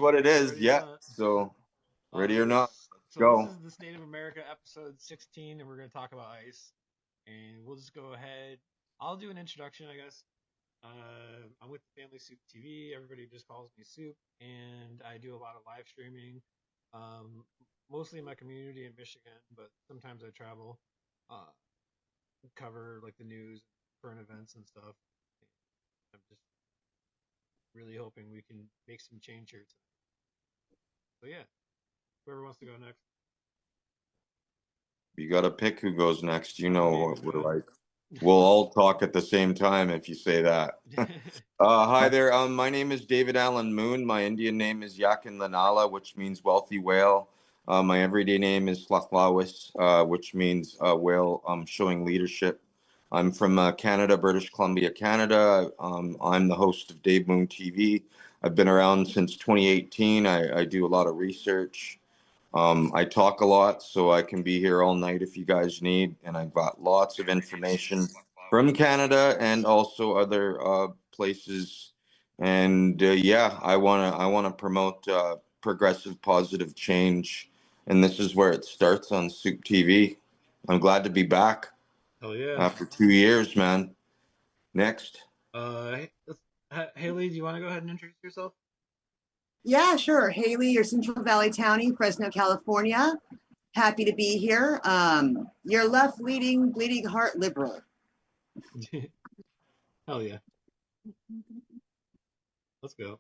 what it is. Ready or Yeah. not? So ready or not, let's So this go. is the State of America episode 16, and we're going to talk about ice. And we'll just go ahead. I'll do an introduction, I guess. I'm with Family Soup TV. Everybody just calls me Soup, and I do a lot of live streaming, um, mostly in my community in Michigan, but sometimes I travel, uh, cover like the news, current events, and stuff. I'm just really hoping we can make some change here tonight. So yeah, whoever wants to go next. You got to pick who goes next. You know Okay, what go we're ahead. like. We'll all talk at the same time if you say that. Hi there. My name is David Allen Moon. My Indian name is Yakin Lanala, which means wealthy whale. My everyday name is Slachlawis, which means whale showing leadership. I'm from Canada, British Columbia, Canada. I'm the host of Dave Moon TV. I've been around since 2018. I do a lot of research. I talk a lot, so I can be here all night if you guys need. And I've got lots of information from Canada and also other places. And yeah, I wanna promote progressive, positive change. And this is where it starts on Soup TV. I'm glad to be back Hell yeah. after 2 years, man. Next. Haley, do you want to go ahead and introduce yourself? Yeah, sure. Haley, your Central Valley Townie, Fresno, California. Happy to be here. Your left-leaning, bleeding heart liberal. Hell yeah. Let's go.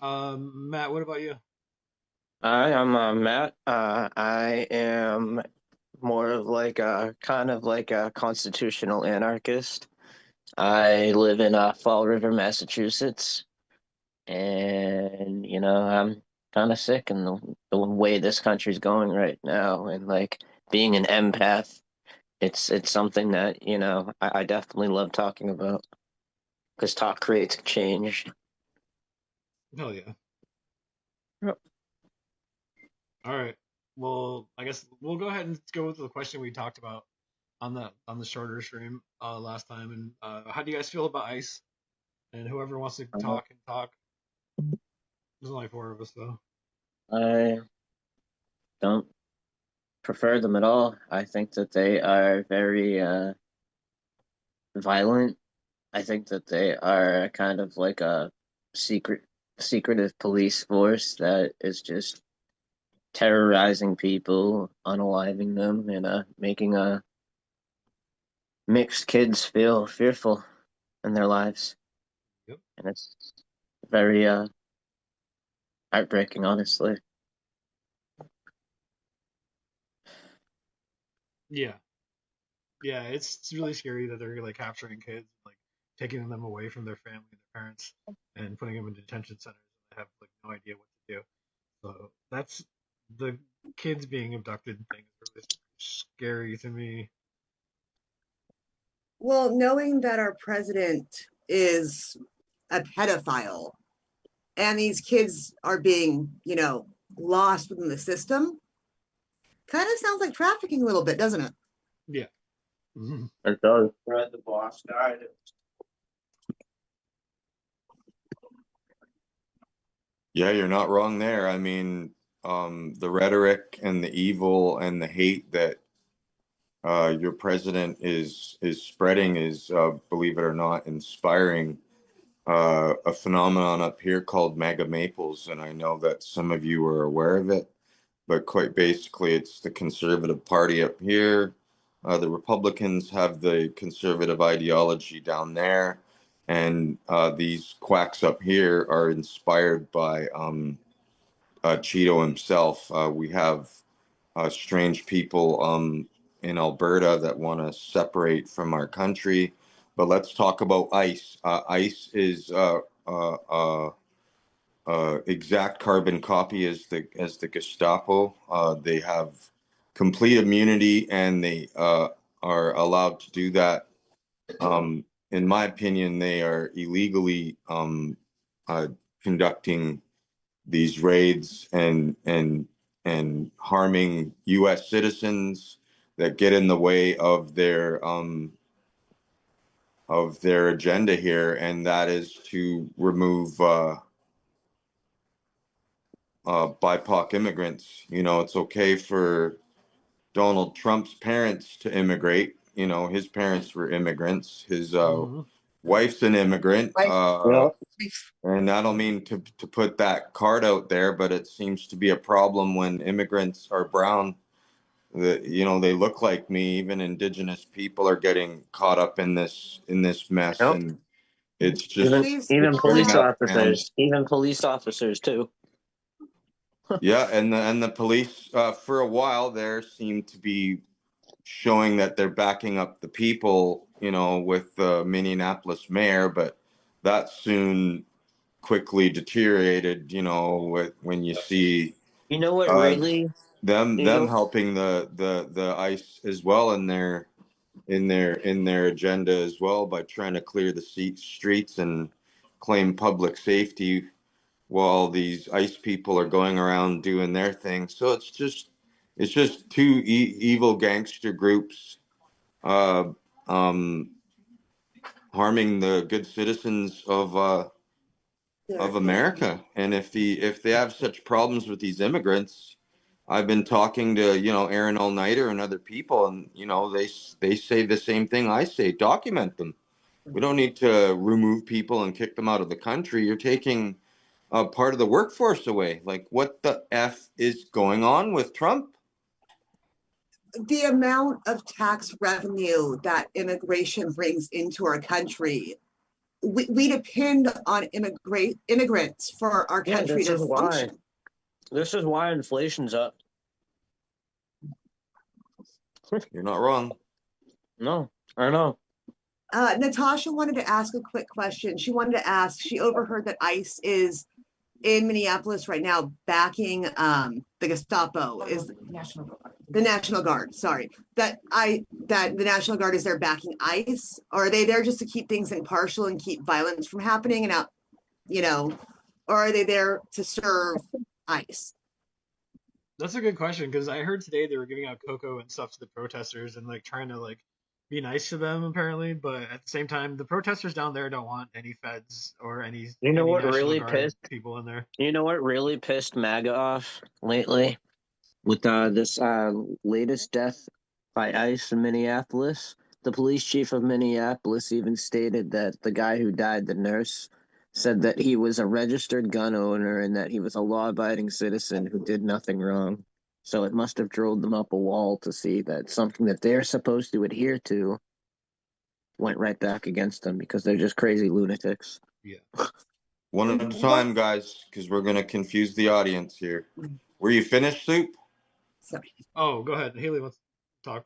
Matt, what about you? Hi, I'm Matt. I am more of like a kind of like a constitutional anarchist. I live in Fall River, Massachusetts, and I'm kind of sick in the way this country's going right now, and like being an empath, it's something that I definitely love talking about because talk creates change. Hell yeah. Yep. All right. Well, I guess we'll go ahead and go with the question we talked about on the shorter stream last time. And how do you guys feel about ice? And whoever wants to talk and talk. There's only four of us though. I don't prefer them at all. I think that they are very violent. I think that they are kind of like a secretive police force that is just terrorizing people, unaliving them, and making mixed kids feel fearful in their lives. Yep. And it's very heartbreaking, honestly. Yeah. Yeah, it's really scary that they're like capturing kids, like taking them away from their family and their parents, and putting them in detention centers. And they have like no idea what to do. So that's the kids being abducted thing is really scary to me. Well, knowing that our president is a pedophile and these kids are being, lost within the system, kind of sounds like trafficking a little bit, doesn't it? Yeah. Mm-hmm. It does. Fred the boss died. Yeah, you're not wrong there. I mean, the rhetoric and the evil and the hate that your president is spreading is, believe it or not, inspiring a phenomenon up here called mega maples, and I know that some of you are aware of it. But quite basically, it's the conservative party up here. The Republicans have the conservative ideology down there, and these quacks up here are inspired by Cheeto himself. We have strange people in Alberta that want to separate from our country. But let's talk about ICE. ICE is exact carbon copy as the Gestapo. They have complete immunity, and they are allowed to do that. In my opinion, they are illegally conducting these raids and harming U.S. citizens that get in the way of their agenda here, and that is to remove BIPOC immigrants. You know, it's okay for Donald Trump's parents to immigrate. You know, his parents were immigrants. His Mhm. wife's an immigrant. Yeah. And I don't mean to put that card out there, but it seems to be a problem when immigrants are brown. That, you know, they look like me. Even indigenous people are getting caught up in this mess, Yep. and it's Even just Please, even it's getting police out of hand. officers too. Yeah, and the police for a while there seem to be showing that they're backing up the people, you know, with the Minneapolis mayor, but that soon quickly deteriorated, you know, when you see You know what uh, really? You them know, helping the ICE as well in their agenda as well by trying to clear the streets and claim public safety while these ICE people are going around doing their thing. So it's just two evil gangster groups uh, um, harming the good citizens of America. And if they have such problems with these immigrants, I've been talking to, you know, Aaron All Nighter and other people, and you know they say the same thing I say. Document them. We don't need to remove people and kick them out of the country. You're taking a part of the workforce away. Like, what the f is going on with Trump? the amount of tax revenue that immigration brings into our country, we depend on immigrants for our yeah, country this to is why. function. This is why inflation's up. You're not wrong. No, I know. Natasha wanted to ask a quick question. She wanted to ask, she overheard that ICE is in Minneapolis right now backing the Gestapo, is the National Guard, sorry. That the National Guard is there backing ICE, or are they there just to keep things impartial and keep violence from happening and out, you know, or are they there to serve ICE? That's a good question because I heard today they were giving out cocoa and stuff to the protesters and like trying to like be nice to them apparently, but at the same time, the protesters down there don't want any feds or any You know any what National really Guard pissed? people in there. You know what really pissed MAGA off lately? With this latest death by ICE in Minneapolis, the police chief of Minneapolis even stated that the guy who died, the nurse, said that he was a registered gun owner and that he was a law-abiding citizen who did nothing wrong. So it must have drove them up a wall to see that something that they're supposed to adhere to went right back against them because they're just crazy lunatics. Yeah. One at a What? time, guys, because we're gonna confuse the audience here. Were you finished, Soup? Sorry. Oh, go ahead. Haley wants to talk.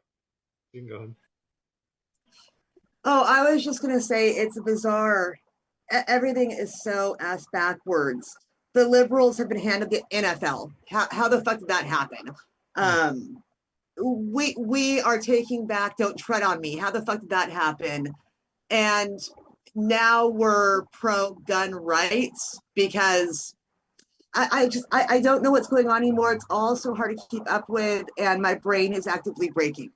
You can go ahead. Oh, I was just gonna say it's bizarre. Everything is so ass backwards. The liberals have been handed the NFL. How the fuck did that happen? Um, we are taking back "Don't Tread on Me." How the fuck did that happen? And now we're pro gun rights because I don't know what's going on anymore. It's all so hard to keep up with, and my brain is actively breaking.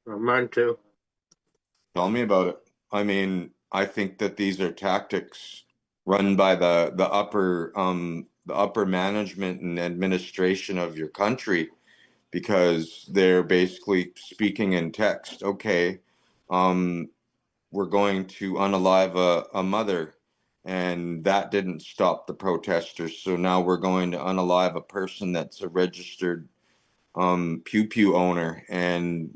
Mine too. Tell me about it. I mean, I think that these are tactics run by the upper management and administration of your country because they're basically speaking in text. Okay, um, we're going to unalive a mother, and that didn't stop the protesters. So now we're going to unalive a person that's a registered pew pew owner and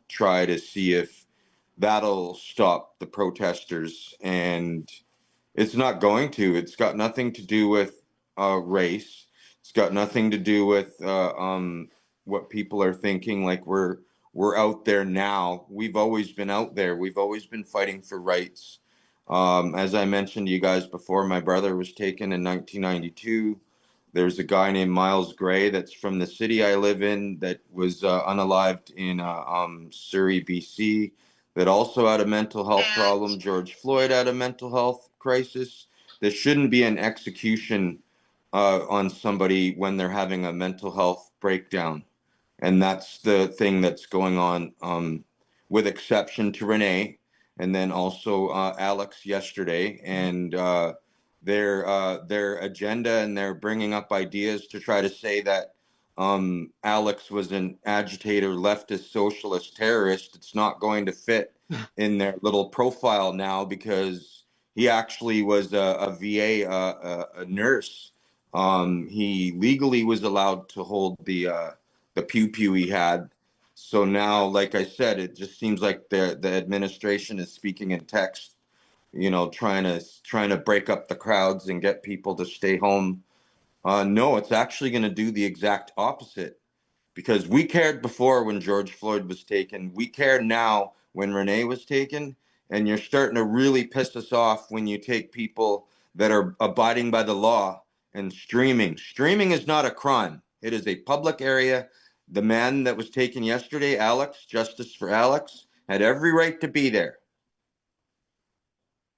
try to see if that'll stop the protesters. And it's not going to. It's got nothing to do with race. It's got nothing to do with what people are thinking. Like we're out there now. We've always been out there. We've always been fighting for rights. As I mentioned to you guys before, my brother was taken in 1992. There's a guy named Miles Gray that's from the city I live in that was unalived in Surrey, BC, that also had a mental health problem. George Floyd had a mental health crisis. There shouldn't be an execution on somebody when they're having a mental health breakdown. And that's the thing that's going on, with exception to Renee and then also Alex yesterday. And their agenda, and they're bringing up ideas to try to say that Alex was an agitator, leftist, socialist, terrorist. It's not going to fit in their little profile now because he actually was a VA, a nurse. He legally was allowed to hold the pew pew he had. So now, like I said, it just seems like the administration is speaking in text, trying to break up the crowds and get people to stay home. No, it's actually going to do the exact opposite, because we cared before when George Floyd was taken. We care now when Renee was taken, and you're starting to really piss us off when you take people that are abiding by the law and streaming. Streaming is not a crime. It is a public area. The man that was taken yesterday, Alex, justice for Alex, had every right to be there.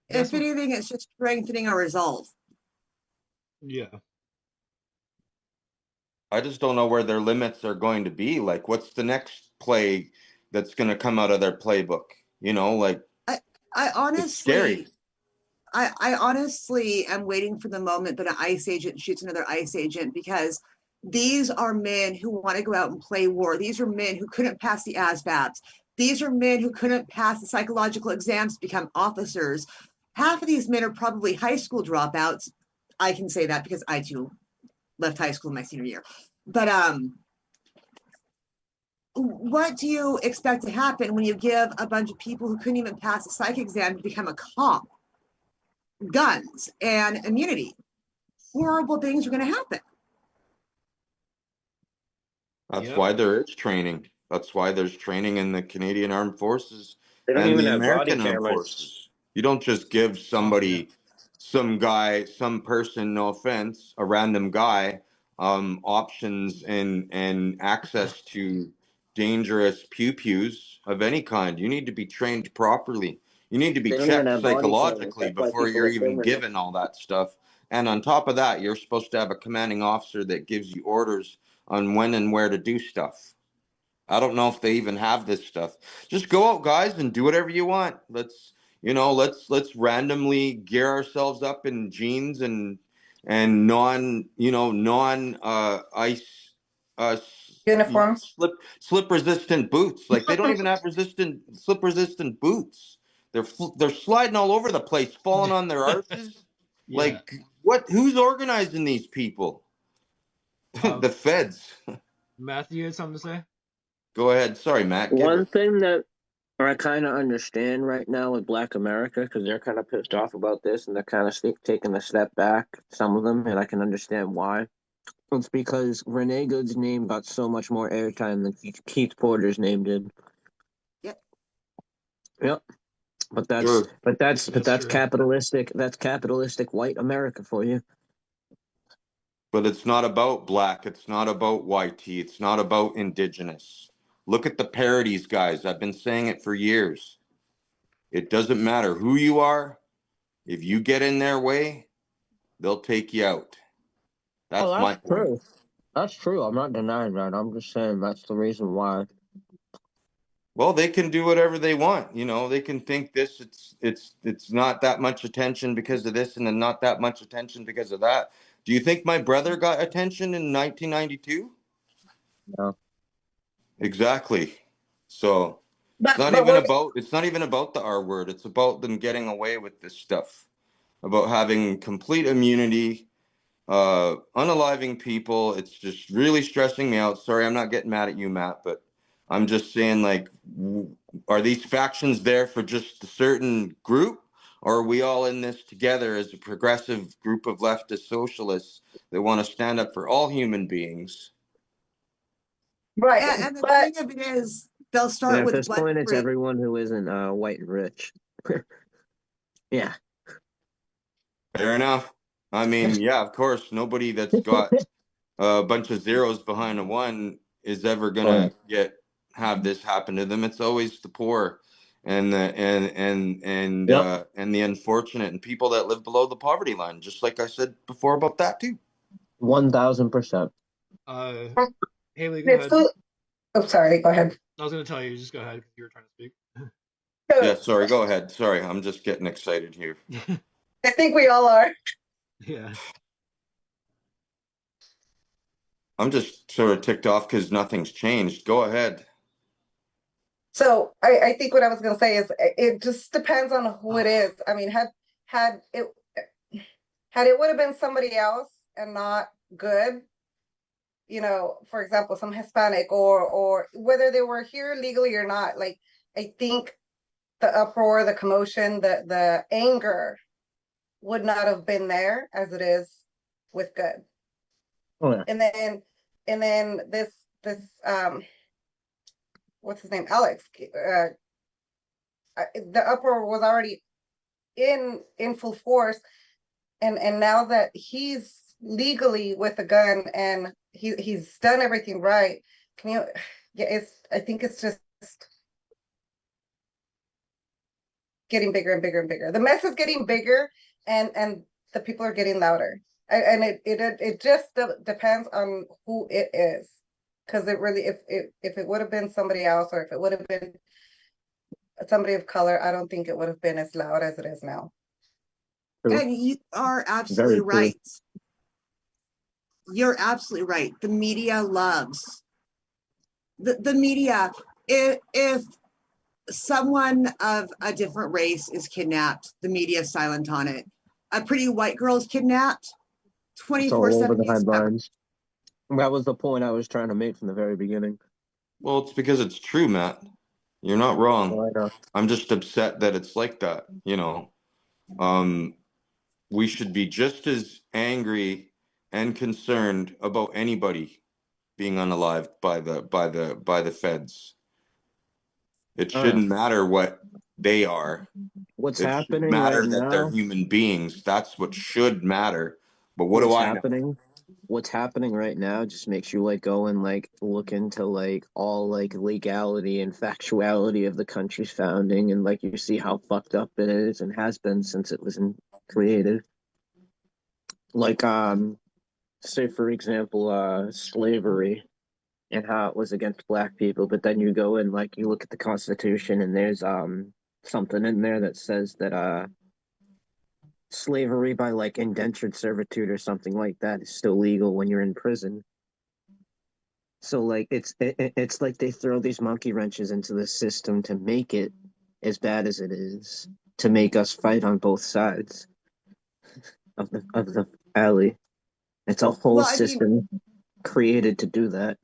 If anything, it's just strengthening our resolve. Yeah. I just don't know where their limits are going to be. Like, what's the next play that's going to come out of their playbook? I It's scary. honestly, I honestly am waiting for the moment that an ICE agent shoots another ICE agent, because these are men who want to go out and play war. These are men who couldn't pass the ASVABs. These are men who couldn't pass the psychological exams to become officers. Half of these men are probably high school dropouts. I can say that because I too left high school in my senior year. But what do you expect to happen when you give a bunch of people who couldn't even pass a psych exam to become a cop guns and immunity? Horrible things are going to happen. That's Yep. why there is training. That's why there's training in the Canadian Armed Forces They don't and even the have body American Armed cameras. Forces. You don't just give somebody, some guy, some person, no offense, a random guy, options and access to dangerous pew-pews of any kind. You need to be trained properly. You need to be They don't even checked have body cameras. psychologically That's why before people you're are even filming them. given all that stuff. And on top of that, you're supposed to have a commanding officer that gives you orders on when and where to do stuff. I don't know if they even have this stuff. Just go out, guys, and do whatever you want. Let's randomly gear ourselves up in jeans and non ice Uniforms. slip resistant boots. Like, they don't even have slip resistant boots. They're sliding all over the place, falling on their arses. Yeah. Like, what? Who's organizing these people? The feds. Matthew, you had something to say? Go ahead. Sorry, Matt. Give One her. thing that I kind of understand right now with Black America, because they're kind of pissed off about this and they're kind of taking a step back, some of them, and I can understand why. It's because Renee Good's name got so much more airtime than Keith Porter's name did. Yep. Yep. But Sure. that's true. capitalistic. That's capitalistic white America for you. But it's not about black. It's not about YT. It's not about indigenous. Look at the parodies, guys. I've been saying it for years. It doesn't matter who you are. If you get in their way, they'll take you out. That's my point. True. That's true. I'm not denying that. I'm just saying that's the reason why. Well, they can do whatever they want. They can think this, it's not that much attention because of this, and then not that much attention because of that. Do you think my brother got attention in 1992? No. Exactly. So it's not even about the R word. It's about them getting away with this stuff, about having complete immunity, unaliving people. It's just really stressing me out. Sorry, I'm not getting mad at you, Matt, but I'm just saying, like, are these factions there for just a certain group, or are we all in this together as a progressive group of leftist socialists that want to stand up for all human beings? Right. And the But thing of it is, they'll And start at with this what point, it's group. everyone who isn't white and rich. Yeah. Fair enough. I mean, yeah, of course, nobody that's got a bunch of zeros behind a one is ever gonna have this happen to them. It's always the poor and Yep. the unfortunate and people that live below the poverty line. Just like I said before about that too. 1000%. Haley, go it's ahead. still. Oh, sorry. Go ahead. I was going to tell you, just go ahead because you were trying to speak. Yeah, sorry, go ahead. Sorry, I'm just getting excited here. I think we all are. Yeah. I'm just sort of ticked off because nothing's changed. Go ahead. So I think what I was going to say is it just depends on who it is. I mean, had it had it would have been somebody else and not good, for example, some Hispanic or whether they were here legally or not, like I think the uproar, the commotion, the anger would not have been there as it is with good. Oh yeah. And then this what's his name, Alex, the uproar was already in full force, and now that he's legally with a gun and he's done everything right, can you yeah, I think it's just getting bigger and bigger and bigger. The mess is getting bigger, and the people are getting louder. And it just depends on who it is, because it really, if it would have been somebody else, or if it would have been somebody of color, I don't think it would have been as loud as it is now. True. And you are Very absolutely true. right. You're absolutely right. The media loves the media. If someone of a different race is kidnapped, the media is silent on it. A pretty white girl is kidnapped, It's all over 24/7 the news coverage. headlines. That was the point I was trying to make from the very beginning. Well, it's because it's true, Matt. You're not wrong. Oh, I know. I'm just upset that it's like that, you know. We should be just as angry and concerned about anybody being unalived by the feds. It Oh yeah. shouldn't matter what they are. What's It should happening right matter that they're now? human beings. That's what should matter. But what do What's I know? happening? What's happening right now just makes you like go and like look into like all like legality and factuality of the country's founding, and like you see how fucked up it is and has been since it was created. Like say for example slavery and how it was against black people, but then you go and like you look at the Constitution and there's something in there that says that slavery by like indentured servitude or something like that is still legal when you're in prison. So like it's like they throw these monkey wrenches into the system to make it as bad as it is, to make us fight on both sides of the alley. It's a whole Well, I mean, system created to do that.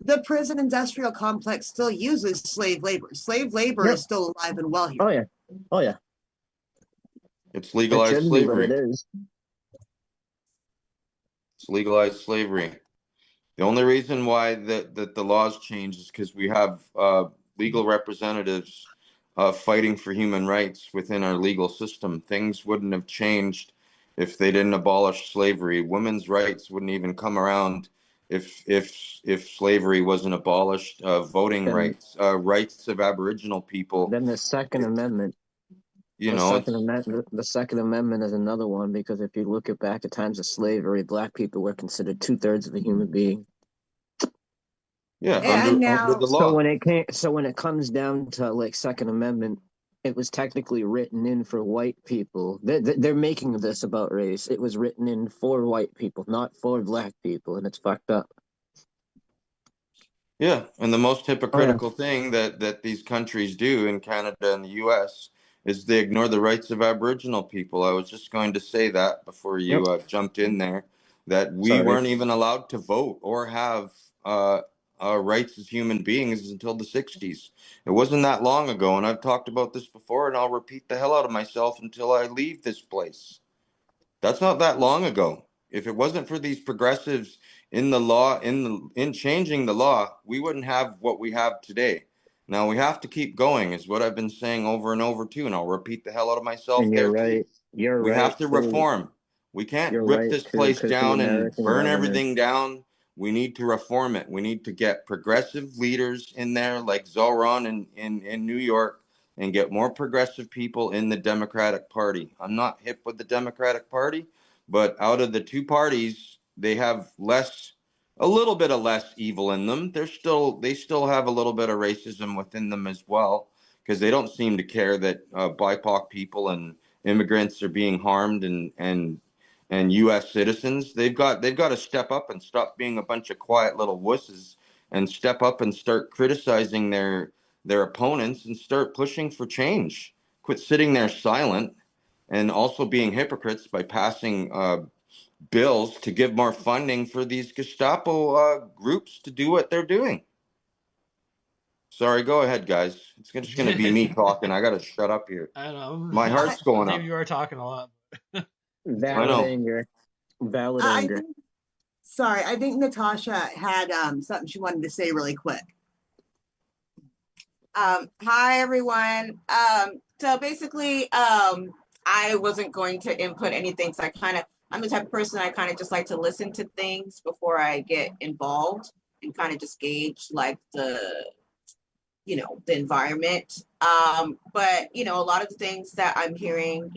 the prison industrial complex still uses slave labor. Slave labor Yep. is still alive and well Oh here. yeah. Oh yeah. It's It legalized shouldn't be, but it slavery. is. It's legalized slavery. The only reason why the laws change is because we have legal representatives fighting for human rights within our legal system. Things wouldn't have changed if they didn't abolish slavery. Women's rights wouldn't even come around if slavery wasn't abolished. Voting Then rights, rights of Aboriginal people. then the Second Amendment. You The know, Second it's Amendment. The Second Amendment is another one because if you look at back at times of slavery, black people were considered two-thirds of a human being. yeah, And under the now, law. So when it comes down to like Second Amendment, it was technically written in for white people. They're making this about race. It was written in for white people, not for black people, and it's fucked up. Yeah, and the most Oh yeah. hypocritical thing that these countries do in Canada and the US is they ignore the rights of Aboriginal people. I was just going to say that before Yep. you jumped in there, that we Sorry. weren't even allowed to vote or have rights as human beings until the 60s. It wasn't that long ago, and I've talked about this before, and I'll repeat the hell out of myself until I leave this place. That's not that long ago. If it wasn't for these progressives in the law, in changing the law, we wouldn't have what we have today. Now we have to keep going, is what I've been saying over and over too, and I'll repeat the hell out of myself And you're there too. right. You're We right have to too. reform. We can't You're rip right this too, place because the down and American burn government. everything down. We need to reform it. We need to get progressive leaders in there like Zoran in New York and get more progressive people in the Democratic Party. I'm not hip with the Democratic Party, but out of the two parties, they have a little bit of less evil in them. They still have a little bit of racism within them as well, because they don't seem to care that BIPOC people and immigrants are being harmed and U.S. citizens. They've got to step up and stop being a bunch of quiet little wusses and step up and start criticizing their opponents and start pushing for change. Quit sitting there silent and also being hypocrites by passing bills to give more funding for these Gestapo groups to do what they're doing. Sorry, go ahead, guys. It's just going to be me talking. I got to shut up here. I don't know. My heart's going up. David, you are talking a lot. I Valid know. anger. Valid I anger. think, sorry, I think Natasha had something she wanted to say really quick. Hi everyone. So basically, I wasn't going to input anything. So I'm the type of person I kind of just like to listen to things before I get involved and kind of just gauge like the environment. But a lot of the things that I'm hearing,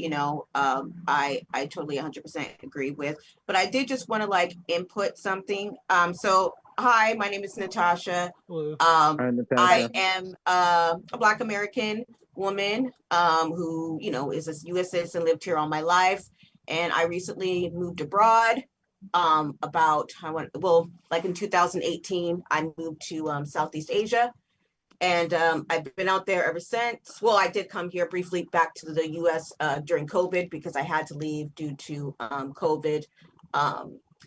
I totally 100% agree with. But I did just want to like input something. So hi, my name is Natasha. Hello. Hi, I Natasha. am a Black American woman who, is a U.S. citizen, lived here all my life, and I recently moved abroad. Like in 2018, I moved to Southeast Asia, and I've been out there ever since. Well, I did come here briefly back to the U.S. During COVID because I had to leave due to COVID.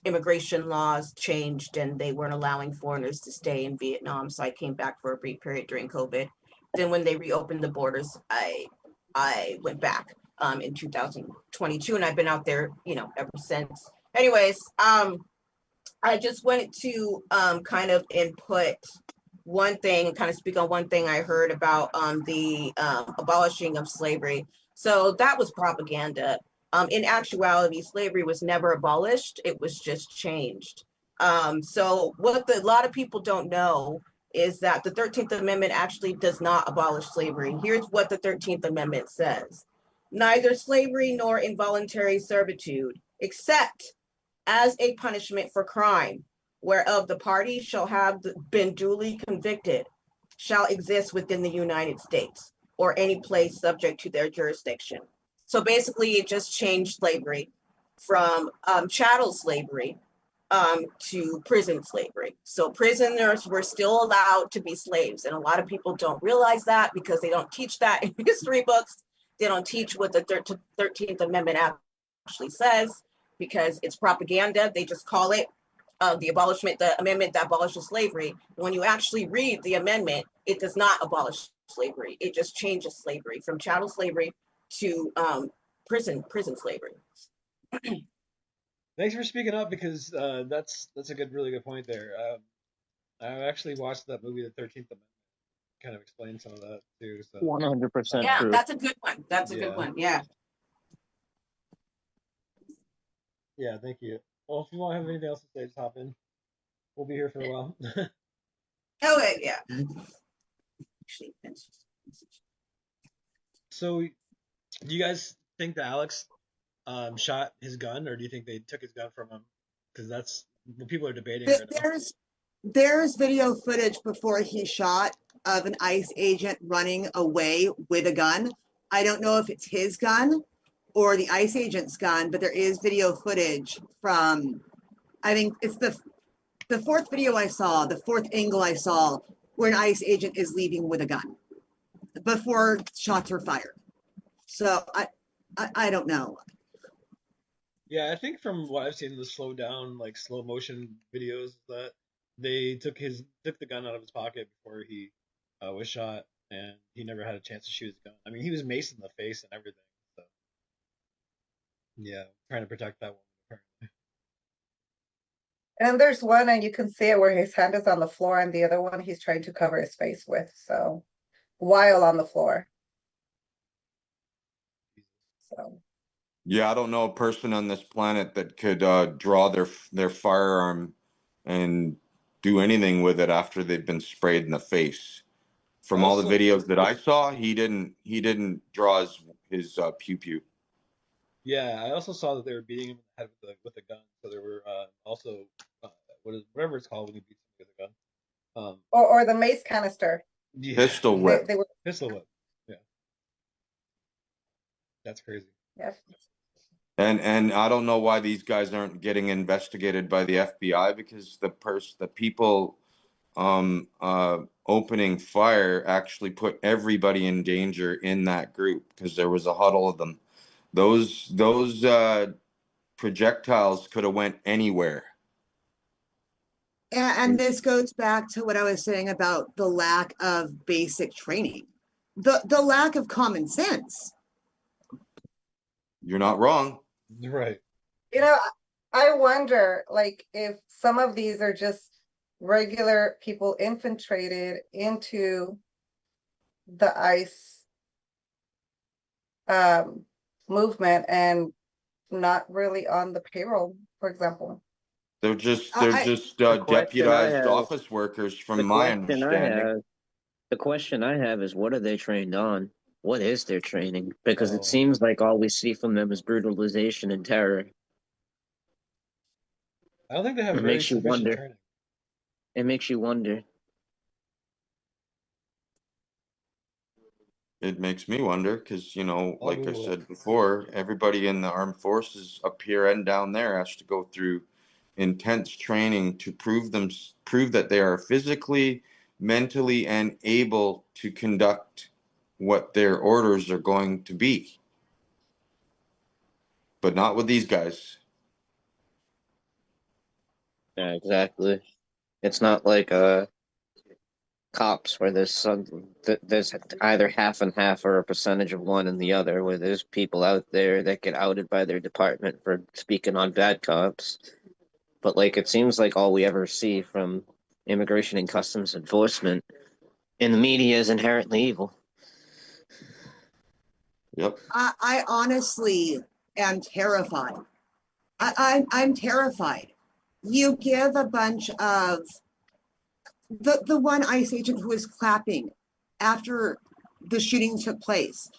Immigration laws changed and they weren't allowing foreigners to stay in Vietnam. So I came back for a brief period during COVID. Then when they reopened the borders, I went back in 2022, and I've been out there, ever since. Anyways, I just wanted to kind of input one thing, kind of speak on one thing I heard about the abolishing of slavery. So that was propaganda. In actuality, slavery was never abolished. It was just changed. So what a lot of people don't know is that the 13th Amendment actually does not abolish slavery. Here's what the 13th Amendment says. Neither slavery nor involuntary servitude, except as a punishment for crime, whereof the party shall have been duly convicted, shall exist within the United States or any place subject to their jurisdiction. So basically, it just changed slavery from chattel slavery to prison slavery. So prisoners were still allowed to be slaves. And a lot of people don't realize that because they don't teach that in history books. They don't teach what the 13th Amendment actually says because it's propaganda. They just call it the amendment that abolishes slavery. When you actually read the amendment, it does not abolish slavery. It just changes slavery from chattel slavery to prison slavery. Thanks for speaking up because that's a really good point there. I actually watched that movie, The 13th Amendment, kind of explained some of that too. So 100% Yeah, true. that's a good one. That's a good one. Yeah. yeah, thank you. Well, if you want to have anything else to say, just hop in. We'll be here for a while. Okay, yeah. So, do you guys think that Alex shot his gun, or do you think they took his gun from him? Because that's what people are debating right now. There's video footage before he shot of an ICE agent running away with a gun. I don't know if it's his gun or the ICE agent's gun, but there is video footage from, I think it's the fourth video I saw, the fourth angle I saw, where an ICE agent is leaving with a gun before shots were fired. So I don't know. Yeah, I think from what I've seen in the slow motion videos, that they took the gun out of his pocket before he was shot, and he never had a chance to shoot his gun. I mean, he was maced in the face and everything. So yeah, trying to protect that one apparently. And there's one, and you can see it where his hand is on the floor, and the other one he's trying to cover his face with. So while on the floor. So Yeah, I don't know a person on this planet that could draw their firearm and do anything with it after they've been sprayed in the face. From all the Also, videos that I saw, he didn't draw his pew pew. yeah, I also saw that they were beating him in the head with a gun. So there were also whatever it's called when you beat someone with a gun. or the mace canister. Yeah, Pistol whip. They were pistol whip. Yeah, that's crazy. yes. And I don't know why these guys aren't getting investigated by the FBI, because the people opening fire actually put everybody in danger in that group, because there was a huddle of them. Those projectiles could have went anywhere. And this goes back to what I was saying about the lack of basic training, the lack of common sense. You're not wrong. Right. You know, I wonder, like, if some of these are just regular people infiltrated into the ICE movement and not really on the payroll, for example. They're just The question I deputized have, office workers, from the my question I understanding. have, the question I have is, what are they trained on? What is their training? Because it Oh. seems like all we see from them is brutalization and terror. I don't think they have It very makes you sufficient wonder. training. It makes you wonder. It makes me wonder, because, I'll like I Google it. said before, everybody in the armed forces up here and down there has to go through intense training to prove that they are physically, mentally, and able to conduct what their orders are going to be. But not with these guys. Yeah, exactly. It's not like cops where there's either half and half or a percentage of one and the other, where there's people out there that get outed by their department for speaking on bad cops. But like it seems like all we ever see from immigration and customs enforcement in the media is inherently evil. Yep. I honestly am terrified. I'm terrified. You give a bunch of the one ICE agent who was clapping after the shooting took place.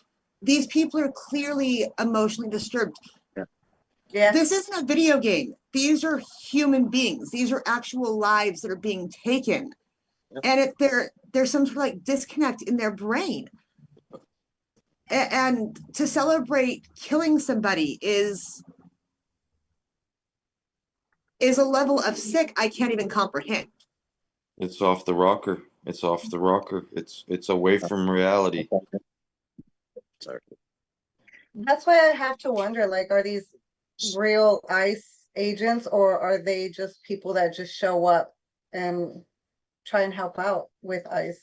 These people are clearly emotionally disturbed. Yeah. This isn't a video game. These are human beings. These are actual lives that are being taken. And there's some sort of like disconnect in their brain. And to celebrate killing somebody is a level of sick I can't even comprehend. It's off the rocker. It's off the rocker. It's away from reality. Sorry. That's why I have to wonder, like, are these real ICE agents or are they just people that just show up and try and help out with ICE?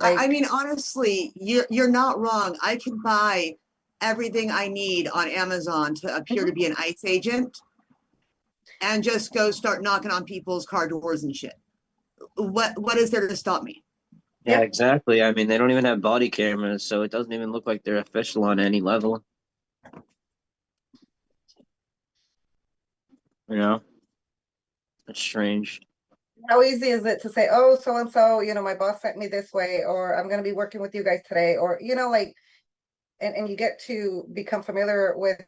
I Like, mean, honestly, you're not wrong. I can buy everything I need on Amazon to appear to be an ICE agent and just go start knocking on people's car doors and shit. What is there to stop me? Yeah, Yep. exactly. I mean, they don't even have body cameras, so it doesn't even look like they're official on any level. You know, it's strange. how easy is it to say, oh, so and so, my boss sent me this way, or I'm going to be working with you guys today, or, like, and you get to become familiar with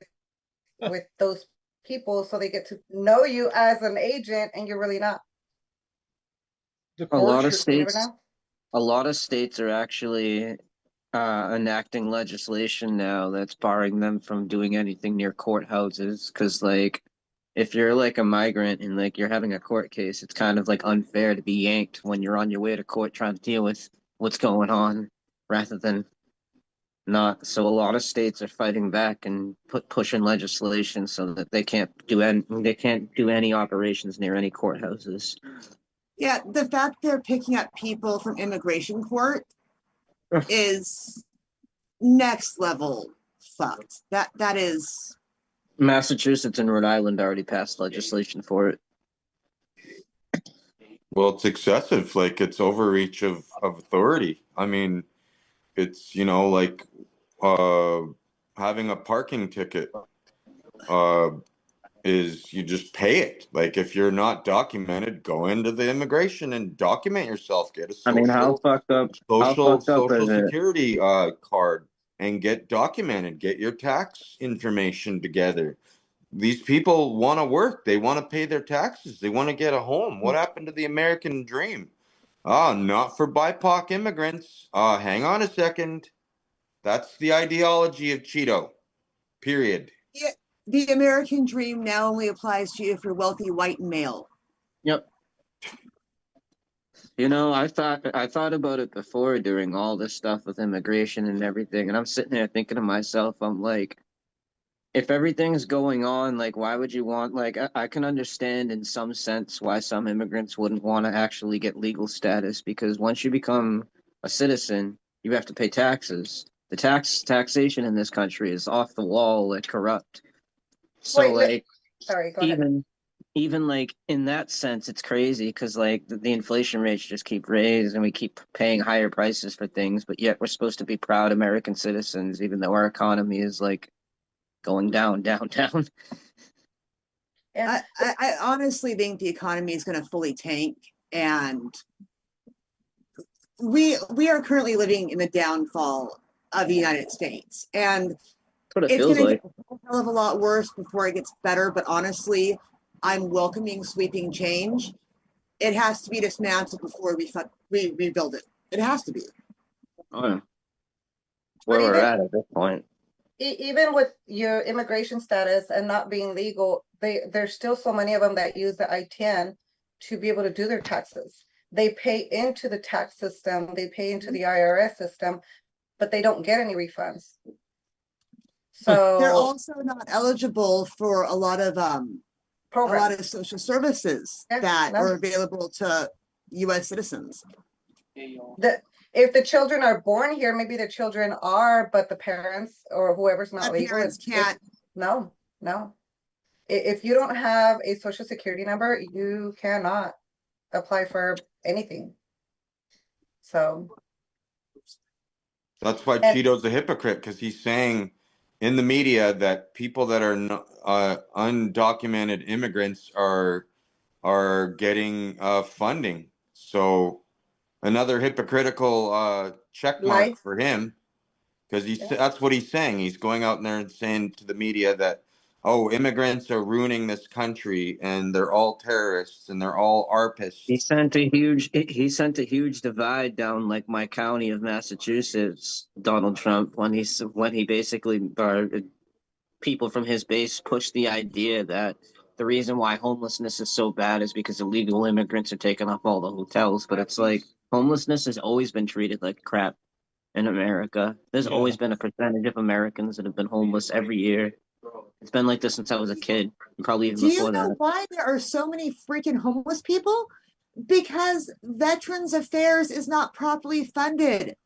those people, so they get to know you as an agent, and you're really not. The A lot of courts, You never states, know. a lot of states are actually enacting legislation now that's barring them from doing anything near courthouses. Because, like, if you're like a migrant and like you're having a court case, it's kind of like unfair to be yanked when you're on your way to court trying to deal with what's going on, rather than not. So a lot of states are fighting back and pushing legislation so that they can't do any operations near any courthouses. Yeah, the fact they're picking up people from immigration court is next level fucked. That is. Massachusetts and Rhode Island already passed legislation for it. Well, it's excessive. Like, it's overreach of authority. I mean, it's, like uh having a parking ticket uh is, you just pay it. Like, if you're not documented, go into the immigration and document yourself. Get a I mean, how fucked up social is it? security card, and get documented. Get your tax information together. These people want to work. They want to pay their taxes. They want to get a home. What happened to the American dream? Ah, not for BIPOC immigrants. Hang on a second. That's the ideology of Cheeto. Period. Yeah, the American dream now only applies to you if you're wealthy, white, and male. Yep. You know, I thought about it before during all this stuff with immigration and everything, and I'm sitting there thinking to myself, I'm like, if everything's going on, like, why would you want, like, I can understand in some sense why some immigrants wouldn't want to actually get legal status, because once you become a citizen, you have to pay taxes. The taxation in this country is off the wall, like corrupt. So, Wait, like, sorry, go ahead. even like in that sense, it's crazy because like the inflation rates just keep raised and we keep paying higher prices for things, but yet we're supposed to be proud American citizens, even though our economy is like going down, down, down. And I honestly think the economy is going to fully tank, and we are currently living in the downfall of the United States, and That's what it it's feels going to like. get a hell of a lot worse before it gets better. But honestly, I'm welcoming sweeping change. It has to be dismantled before we rebuild it. It has to be. Oh, yeah. but Where we're even at this point. even with your immigration status and not being legal, there's still so many of them that use the I-10 to be able to do their taxes. They pay into the tax system, they pay into the IRS system, but they don't get any refunds. They're So also not eligible for a lot of programs, social services yeah, that no. are available to U.S. citizens. If the children are born here, maybe the children are, but the parents or whoever's not The legal, parents can't. no, no. If you don't have a social security number, you cannot apply for anything. So, That's why and Cheeto's a hypocrite, because he's saying in the media that people that are undocumented immigrants are getting funding. So another hypocritical check mark life, for him, because yeah. that's what he's saying. He's going out there and saying to the media that, oh, immigrants are ruining this country and they're all terrorists and they're all He arpists. sent a huge divide down like my county of Massachusetts, Donald Trump, when he basically people from his base pushed the idea that the reason why homelessness is so bad is because illegal immigrants are taking up all the hotels. But it's like homelessness has always been treated like crap in America. There's Yeah. always been a percentage of Americans that have been homeless every year. It's been like this since I was a kid, and probably even Do you before know that. why there are so many freaking homeless people? Because Veterans Affairs is not properly funded.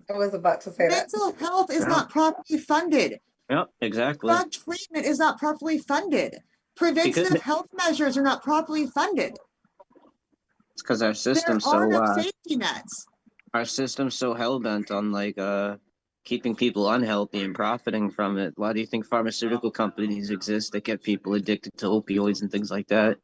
I was about to say that. Mental health is Yeah, not properly funded. yeah, exactly. Drug treatment is not properly funded. Because Preventative it's health measures are not properly funded. because There are no safety nets. our system's so hell bent on like keeping people unhealthy and profiting from it. Why do you think pharmaceutical companies exist that get people addicted to opioids and things like that?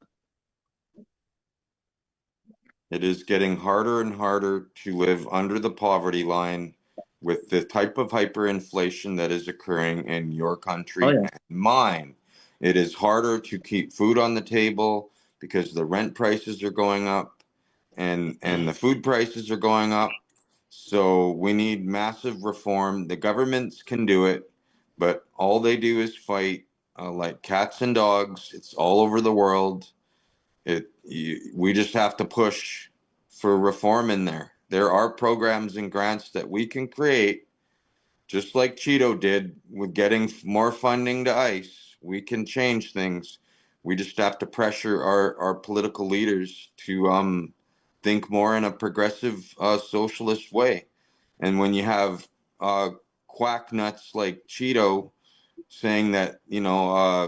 It is getting harder and harder to live under the poverty line with the type of hyperinflation that is occurring in your Oh country yeah. and mine. It is harder to keep food on the table because the rent prices are going up and the food prices are going up. So we need massive reform. The governments can do it, but all they do is fight like cats and dogs. It's all over the world. We just have to push for reform in there. There are programs and grants that we can create, just like Cheeto did with getting more funding to ICE. We can change things. We just have to pressure our political leaders to think more in a progressive socialist way. And when you have quack nuts like Cheeto saying that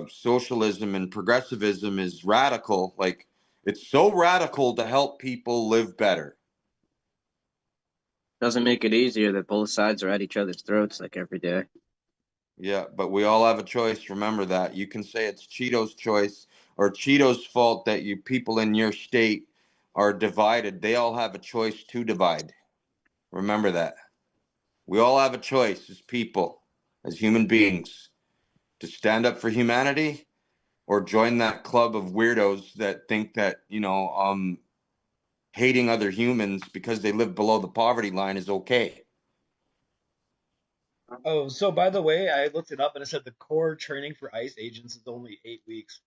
socialism and progressivism is radical, like it's so radical to help people live better. Doesn't make it easier that both sides are at each other's throats like every day. Yeah, but we all have a choice. Remember that. You can say it's Cheeto's choice or Cheeto's fault that you people in your state are divided. They all have a choice to divide. Remember that. We all have a choice as people, as human beings, to stand up for humanity or join that club of weirdos that think that, hating other humans because they live below the poverty line is okay. Oh, so by the way, I looked it up and it said the core training for ICE agents is only 8 weeks.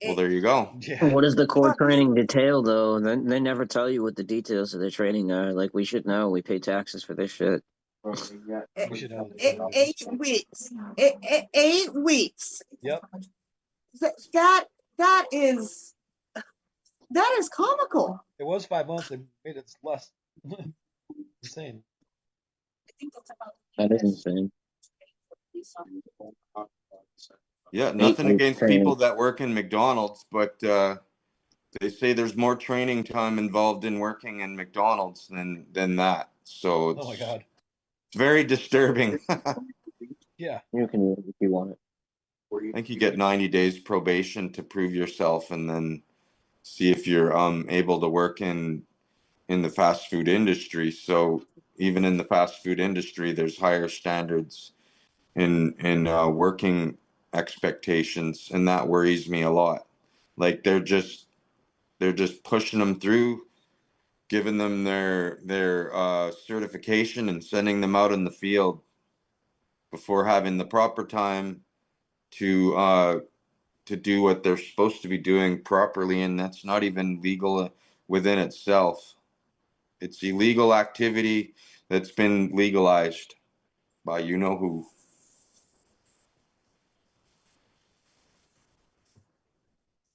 Well, there you go. Yeah. What does the core training detail, though? Then they never tell you what the details of the training are. Like, we should know. We pay taxes for this shit. We should know. 8 weeks. 8 weeks. Yep. That that is that is comical. It was 5 months. They made it less. Insane. That is insane. Yeah, Eight nothing weeks against training. people that work in McDonald's, but they say there's more training time involved in working in McDonald's than that. So Oh my it's God. very disturbing. Yeah. You can use it if you want it. I think you get 90 days probation to prove yourself, and then see if you're able to work in the fast food industry. So even in the fast food industry, there's higher standards in working expectations, and that worries me a lot. Like they're just pushing them through, giving them their certification and sending them out in the field before having the proper time to do what they're supposed to be doing properly, and that's not even legal within itself. It's illegal activity that's been legalized by you know who.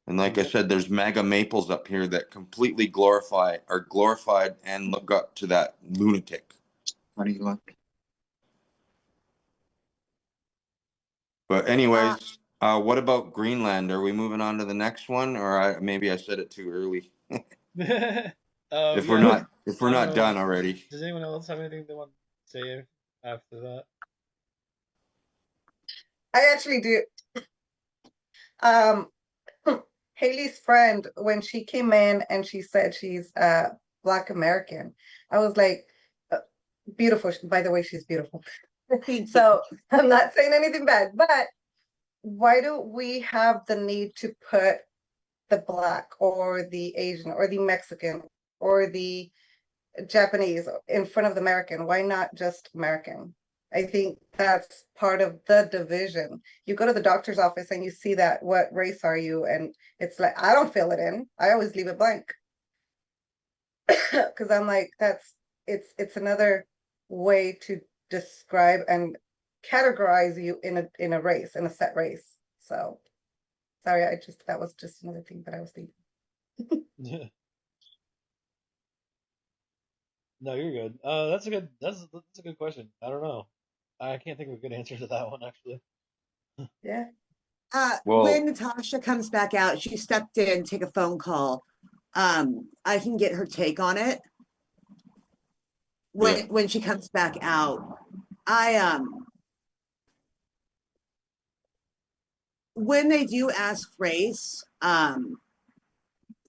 And like I said, there's mega maples up here that completely are glorified and look up to that lunatic. What do you want? But anyways, what about Greenland? Are we moving on to the next one, or maybe I said it too early? If we're Yeah. not, if we're I don't not know. done already. Does anyone else have anything they want to say after that? I actually do. Um, Haley's friend, when she came in and she said she's Black American, I was like, beautiful. By the way, she's beautiful. So I'm not saying anything bad, but why do we have the need to put the Black or the Asian or the Mexican or the Japanese in front of the American? Why not just American? I think that's part of the division. You go to the doctor's office and you see that, what race are you? And it's like, I don't fill it in. I always leave it blank. Because I'm like, it's another way to describe and categorize you in a race, in a set race. So sorry, that was just another thing that I was thinking. No, you're good. That's a good question. I don't know. I can't think of a good answer to that one actually. Yeah. Well, When Natasha comes back out, she stepped in, take a phone call. I can get her take on it yeah. when she comes back out. I when they do ask race,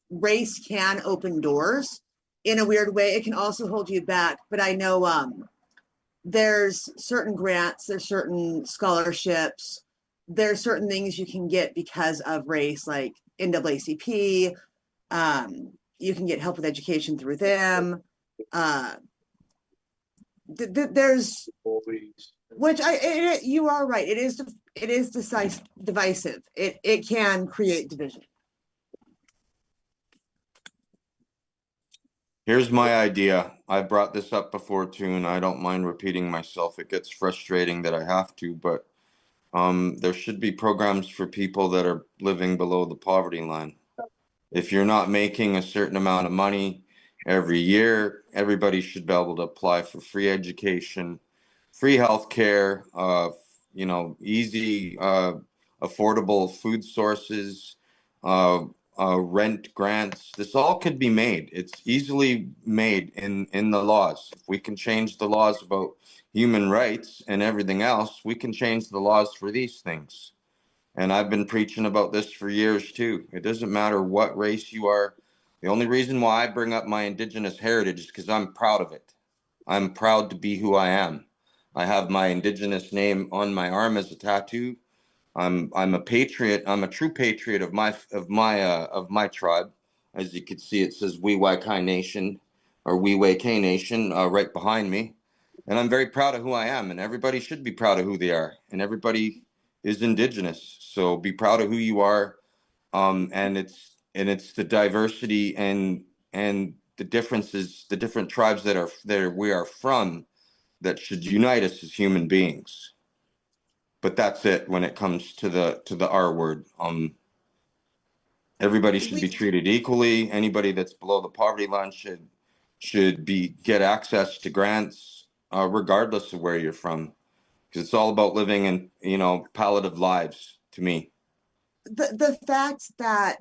race can open doors in a weird way. It can also hold you back. But I know there's certain grants, there's certain scholarships, there's certain things you can get because of race, like NAACP. You can get help with education through them. There's, which you are right. It is divisive. It can create division. Here's my idea. I brought this up before too, and I don't mind repeating myself. It gets frustrating that I have to, but there should be programs for people that are living below the poverty line. If you're not making a certain amount of money every year, everybody should be able to apply for free education, free healthcare, easy, affordable food sources, uh, rent grants. This all could be made. It's easily made in the laws. If we can change the laws about human rights and everything else, we can change the laws for these things. And I've been preaching about this for years too. It doesn't matter what race you are. The only reason why I bring up my indigenous heritage is because I'm proud of it. I'm proud to be who I am. I have my indigenous name on my arm as a tattoo. I'm a patriot. I'm a true patriot of my tribe. As you can see, it says We Waikai Nation or We Waikai Nation right behind me. And I'm very proud of who I am, and everybody should be proud of who they are, and everybody is indigenous. So be proud of who you are. And it's the diversity and the differences, the different tribes that are there we are from, that should unite us as human beings. But that's it when it comes to the R word. Everybody should be We treated equally. Anybody that's below the poverty line should be get access to grants, regardless of where you're from, because it's all about living in, palliative lives to me. the fact that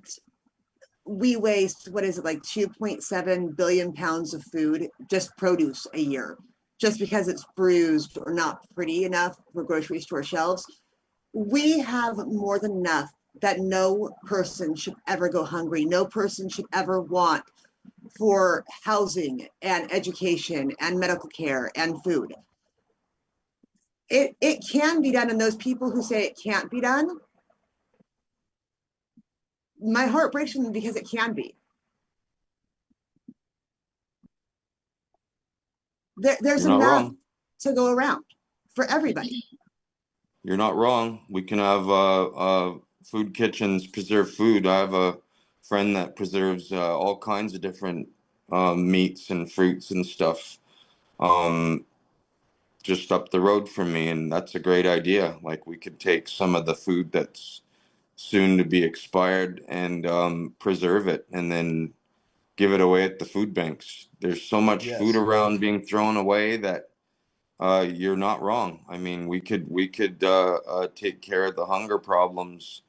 we waste, what is it, like 2.7 billion pounds of food, just produce, a year, just because it's bruised or not pretty enough for grocery store shelves. We have more than enough that no person should ever go hungry. No person should ever want for housing and education and medical care and food. It can be done, and those people who say it can't be done, my heart breaks for them, because it can be. There's You're not enough wrong. to go around for everybody. You're not wrong. We can have food kitchens preserve food. I have a friend that preserves all kinds of different meats and fruits and stuff, um, just up the road from me, and that's a great idea. Like, we could take some of the food that's soon to be expired and preserve it, and then give it away at the food banks. There's so much food Yes. around being thrown away that you're not wrong. I mean, we could take care of the hunger problems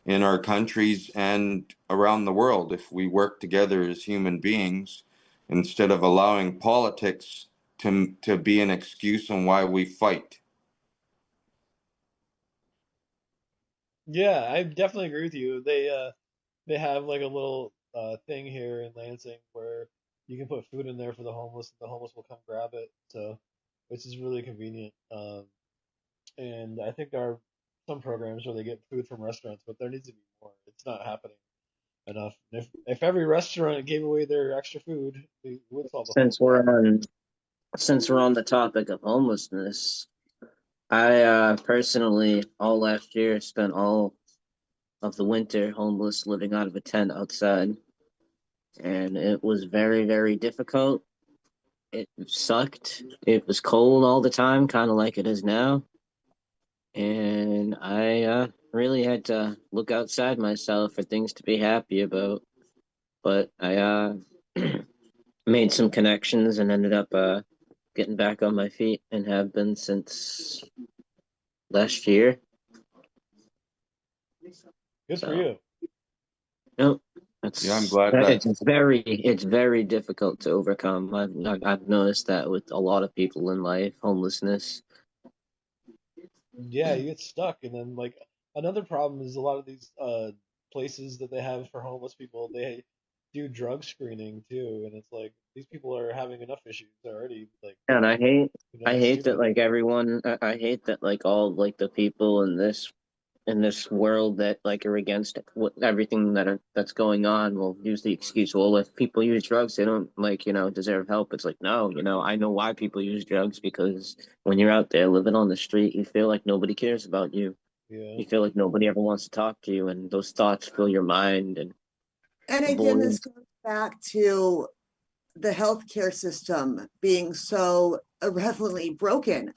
in our countries and around the world if we work together as human beings, instead of allowing politics to be an excuse on why we fight. Yeah, I definitely agree with you. They have like a little thing here in Lansing where you can put food in there for the homeless, and the homeless will come grab it. So, which is really convenient. And I think there are some programs where they get food from restaurants, but there needs to be more. It's not happening enough. If every restaurant gave away their extra food, we would solve the Since homeless we're problem. on since we're on the topic of homelessness, I personally all last year spent all of the winter homeless, living out of a tent outside, and it was very, very difficult. It sucked. It was cold all the time, kind of like it is now. And I really had to look outside myself for things to be happy about. But I made some connections and ended up getting back on my feet, and have been since last year. Good for So, you. no, Yeah, I'm glad that. it's very difficult to overcome. I've noticed that with a lot of people in life, homelessness. Yeah, you get stuck, and then like another problem is a lot of these places that they have for homeless people, they do drug screening too, and it's like these people are having enough issues already, like And I that's hate that stupid. like everyone, I hate that like all like the people in this world that like are against everything that's going on will use the excuse, well, if people use drugs, they don't like, deserve help. It's like, no, I know why people use drugs, because when you're out there living on the street, you feel like nobody cares about you. Yeah. You feel like nobody ever wants to talk to you, and those thoughts fill your mind, and And the again, this void. goes back to the healthcare system being so irreverently broken.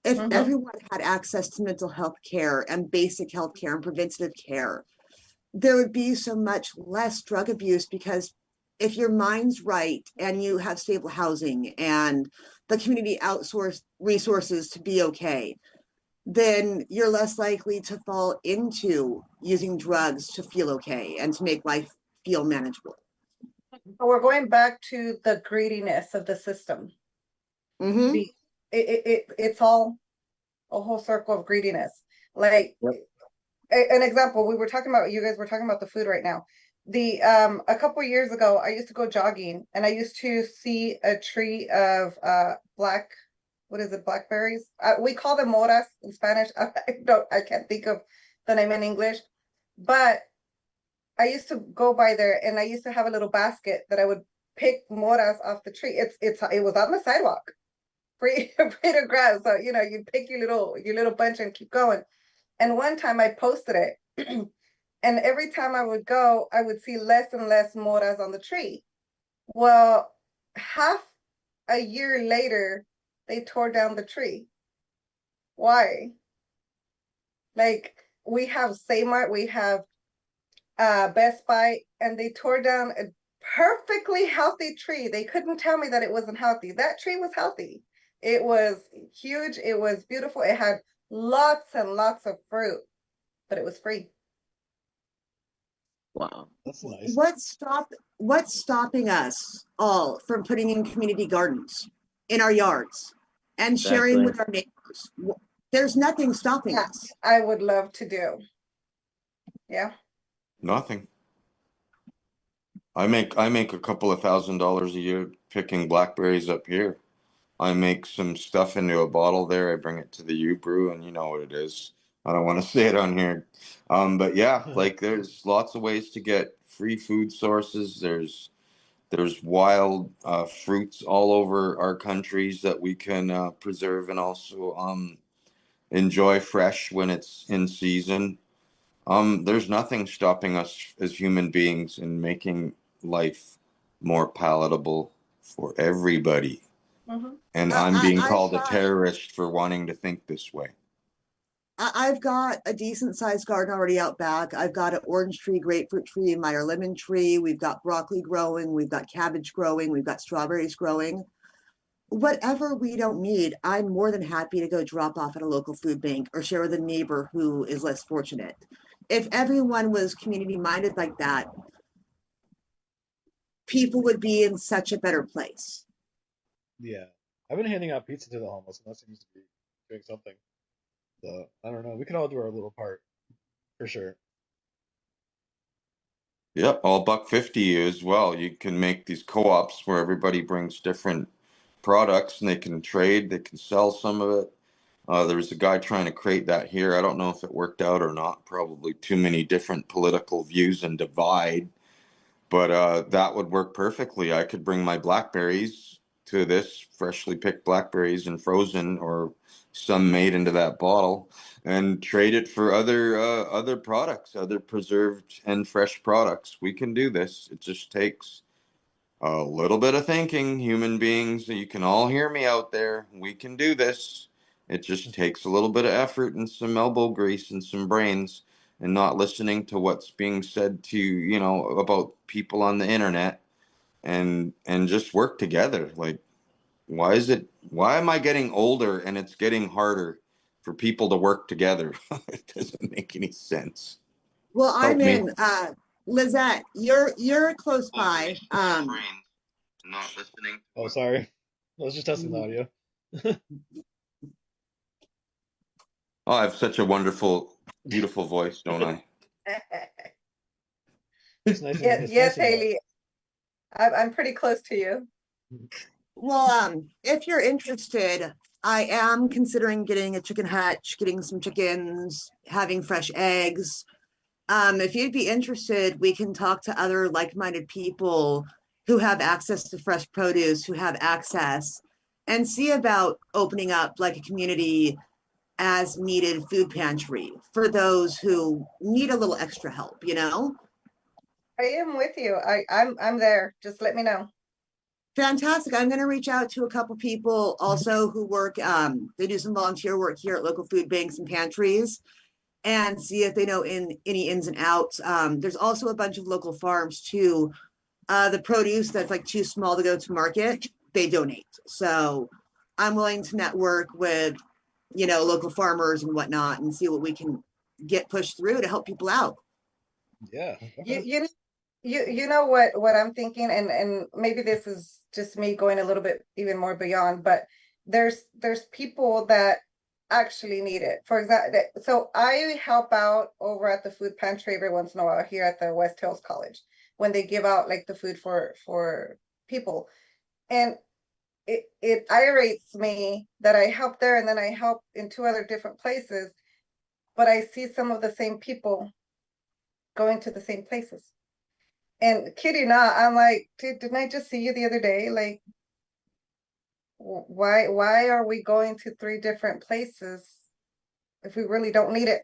If Mhm. everyone had access to mental health care and basic health care and preventative care, there would be so much less drug abuse, because if your mind's right and you have stable housing and the community outsource resources to be okay, then you're less likely to fall into using drugs to feel okay and to make life feel manageable. So we're going back to the greediness of the system. Mm-hmm. The it's all a whole circle of greediness. Like Yep. an example, we were talking about, you guys were talking about the food right now. The a couple years ago, I used to go jogging, and I used to see a tree of black, what is it, blackberries? We call them moras in Spanish. I can't think of the name in English, but I used to go by there, and I used to have a little basket that I would pick moras off the tree. It was on the sidewalk. free free to grab. So you pick your little bunch and keep going. And one time I posted it, and every time I would go, I would see less and less moras on the tree. Well, half a year later, they tore down the tree. Why? Like, we have Smartmart, we have Best Buy, and they tore down a perfectly healthy tree. They couldn't tell me that it wasn't healthy. That tree was healthy. It was huge. It was beautiful. It had lots and lots of fruit, but it was free. Wow. That's nice. What's stopping us all from putting in community gardens in our yards and sharing Exactly. with our neighbors? There's nothing stopping Yeah, us. I would love to do. Yeah. Nothing. I make a couple of $1,000s a year picking blackberries up here. I make some stuff into a bottle there. I bring it to the U Brew, and you know what it is. I don't want to say it on here. But yeah, like there's lots of ways to get free food sources. There's wild fruits all over our countries that we can preserve and also enjoy fresh when it's in season. There's nothing stopping us as human beings in making life more palatable for everybody. Mm-hmm. And Uh, I'm I, being I've called a got terrorist for wanting to think this way. I've got a decent sized garden already out back. I've got an orange tree, grapefruit tree, Meyer lemon tree. We've got broccoli growing. We've got cabbage growing. We've got strawberries growing. Whatever we don't need, I'm more than happy to go drop off at a local food bank or share with a neighbor who is less fortunate. If everyone was community minded like that, people would be in such a better place. Yeah. I've been handing out pizza to the homeless, and that seems to be doing something. So I don't know. We can all do our little part for sure. Yep, all $1.50 as well. You can make these co-ops where everybody brings different products and they can trade, they can sell some of it. There's a guy trying to create that here. I don't know if it worked out or not. Probably too many different political views and divide. But that would work perfectly. I could bring my blackberries to this, freshly picked blackberries and frozen or some made into that bottle, and trade it for other products, other preserved and fresh products. We can do this. It just takes a little bit of thinking, human beings. You can all hear me out there. We can do this. It just takes a little bit of effort and some elbow grease and some brains and not listening to what's being said to you know about people on the internet and just work together. Like why am I getting older and it's getting harder for people to work together? It doesn't make any sense. Well, I'm Help me. in Lizette, you're close by. Not listening. Oh, sorry. I was just testing the audio. Oh, I have such a wonderful, beautiful voice, don't I? It's nice and Yes, it's yes, nice and loud. Haley. I'm pretty close to you. Well, if you're interested, I am considering getting a chicken hutch, getting some chickens, having fresh eggs. If you'd be interested, we can talk to other like-minded people who have access to fresh produce, who have access, and see about opening up like a community as needed food pantry for those who need a little extra help, you know? I am with you. I'm there. Just let me know. Fantastic. I'm going to reach out to a couple people also who work, they do some volunteer work here at local food banks and pantries and see if they know any ins and outs. There's also a bunch of local farms too. The produce that's like too small to go to market, they donate. So I'm willing to network with, local farmers and whatnot and see what we can get pushed through to help people out. Yeah. You Okay. you you know what I'm thinking, and maybe this is just me going a little bit even more beyond, but there's people that actually need it. For example, so I help out over at the food pantry every once in a while here at the West Hills College when they give out like the food for people, and it irates me that I help there and then I help in two other different places, but I see some of the same people going to the same places. And kidding not, I'm like, dude, didn't I just see you the other day? Like, Why are we going to 3 different places if we really don't need it?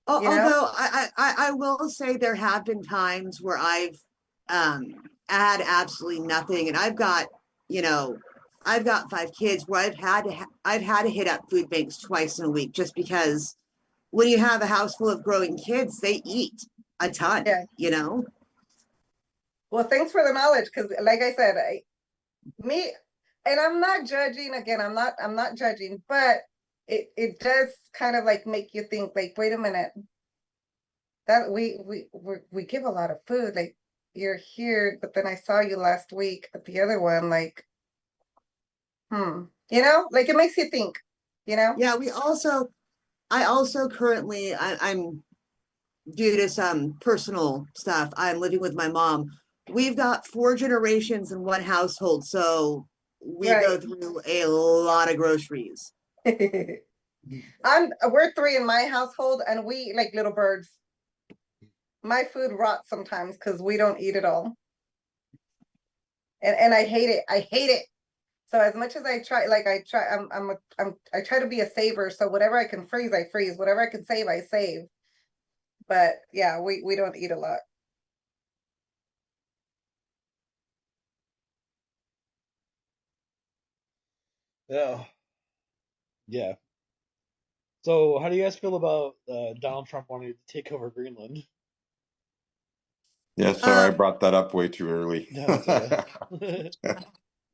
You know? Although I will say there have been times where I've had absolutely nothing, and you know, I've got 5 kids where I've had to hit up food banks twice in a week just because when you have a house full of growing kids, they eat a ton, Yeah. you know? Well, thanks for the knowledge, because like I said, and I'm not judging again, I'm not judging, but it does kind of like make you think, like, wait a minute, that we give a lot of food, like you're here, but then I saw you last week at the other one, like, you know, like it makes you think, you know? Yeah, I also currently, I'm due to some personal stuff, I'm living with my mom. We've got 4 generations in one household, so we go Right. through a lot of groceries. We're 3 in my household, and we eat like little birds. My food rots sometimes because we don't eat it all. And I hate it. I hate it. So as much as I try, like I try to be a saver. So whatever I can freeze, I freeze. Whatever I can save, I save. But yeah, we don't eat a lot. Yeah. Yeah. So, how do you guys feel about Donald Trump wanting to take over Greenland? Yeah, sorry, I Um, brought that up way too early. No, it's okay.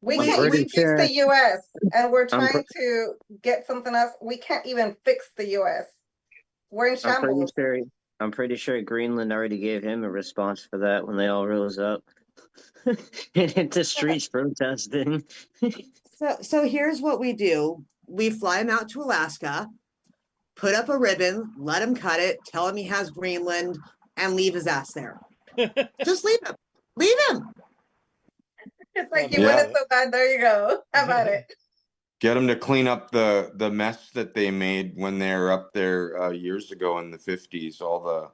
We I'm can't pretty even fix sure. the US, and we're I'm trying to get something else. We can't even fix the US. We're in I'm pretty shambles. sure. I'm pretty sure Greenland already gave him a response for that when they all rose up and hit the streets protesting. so here's what we do. We fly him out to Alaska, put up a ribbon, let him cut it, tell him he has Greenland, and leave his ass there. Just leave him. Leave him. It's I like you mean, want Yeah, it so bad. There you go. How about it? get them to clean up the mess that they made when they were up there years ago in the 50s. All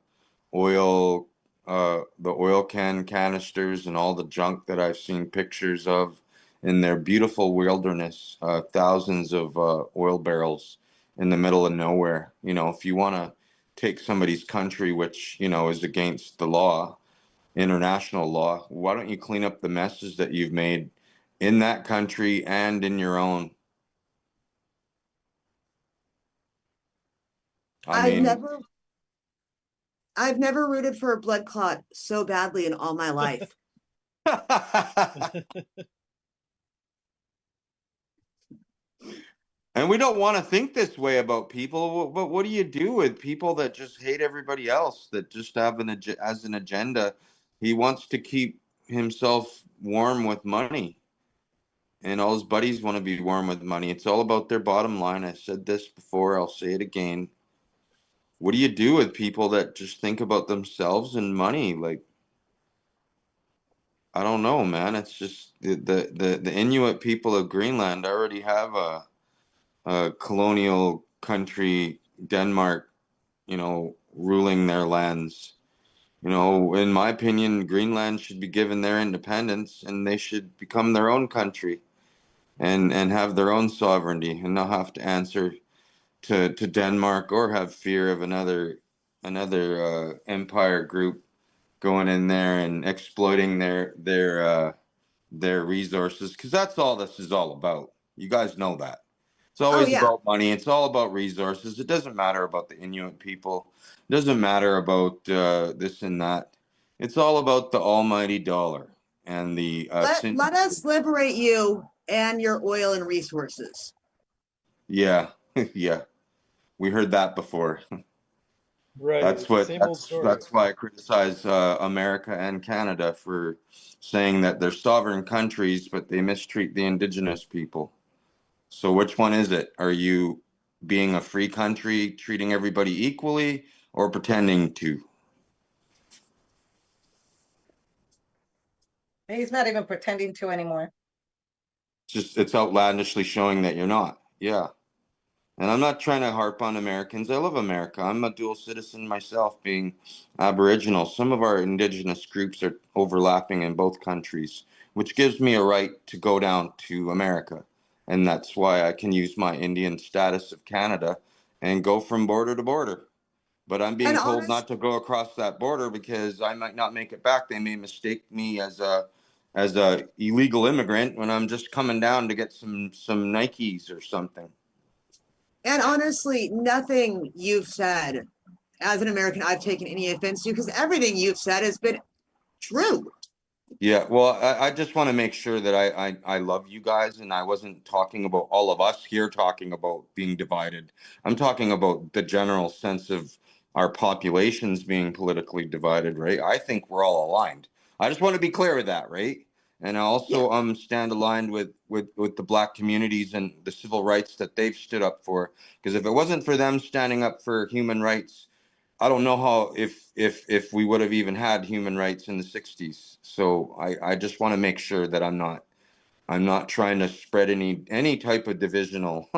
oil, the oil canisters and all the junk that I've seen pictures of in their beautiful wilderness, thousands of oil barrels in the middle of nowhere. You know, if you want to take somebody's country, which, you know, is against the law, international law, why don't you clean up the messes that you've made in that country and in your own? I I've mean, never I've never rooted for a blood clot so badly in all my life. and we don't want to think this way about people, but what do you do with people that just hate everybody else, that just have as an agenda? He wants to keep himself warm with money, and all his buddies want to be warm with money. It's all about their bottom line. I said this before, I'll say it again. What do you do with people that just think about themselves and money? Like, I don't know, man. It's just the Inuit people of Greenland already have a colonial country, Denmark, you know, ruling their lands. You know, in my opinion, Greenland should be given their independence and they should become their own country and have their own sovereignty and not have to answer to Denmark or have fear of another empire group going in there and exploiting their resources, because that's all this is all about. You guys know that. It's Oh always yeah. about money. It's all about resources. It doesn't matter about the Inuit people. It doesn't matter about this and that. It's all about the almighty dollar and the Let us liberate you and your oil and resources. yeah, yeah. We heard that before. right. That's It's the what same old story. that's why I criticize America and Canada for saying that they're sovereign countries, but they mistreat the indigenous people. So which one is it? Are you being a free country, treating everybody equally, or pretending to? He's not even pretending to anymore. It's outlandishly showing that you're not. Yeah. And I'm not trying to harp on Americans. I love America. I'm a dual citizen myself, being Aboriginal. Some of our indigenous groups are overlapping in both countries, which gives me a right to go down to America. And that's why I can use my Indian status of Canada and go from border to border. But I'm And being told honest, not to go across that border because I might not make it back. They may mistake me as a illegal immigrant when I'm just coming down to get some Nikes or something. and honestly, nothing you've said as an American I've taken any offense to, because everything you've said has been true. Yeah, well, I just want to make sure that I love you guys, and I wasn't talking about all of us here talking about being divided. I'm talking about the general sense of our populations being politically divided, right? I think we're all aligned. I just want to be clear with that, right? And I Yeah. also stand aligned with the black communities and the civil rights that they've stood up for. Because if it wasn't for them standing up for human rights, I don't know how if we would have even had human rights in the 60s. So I just want to make sure that I'm not trying to spread any type of divisional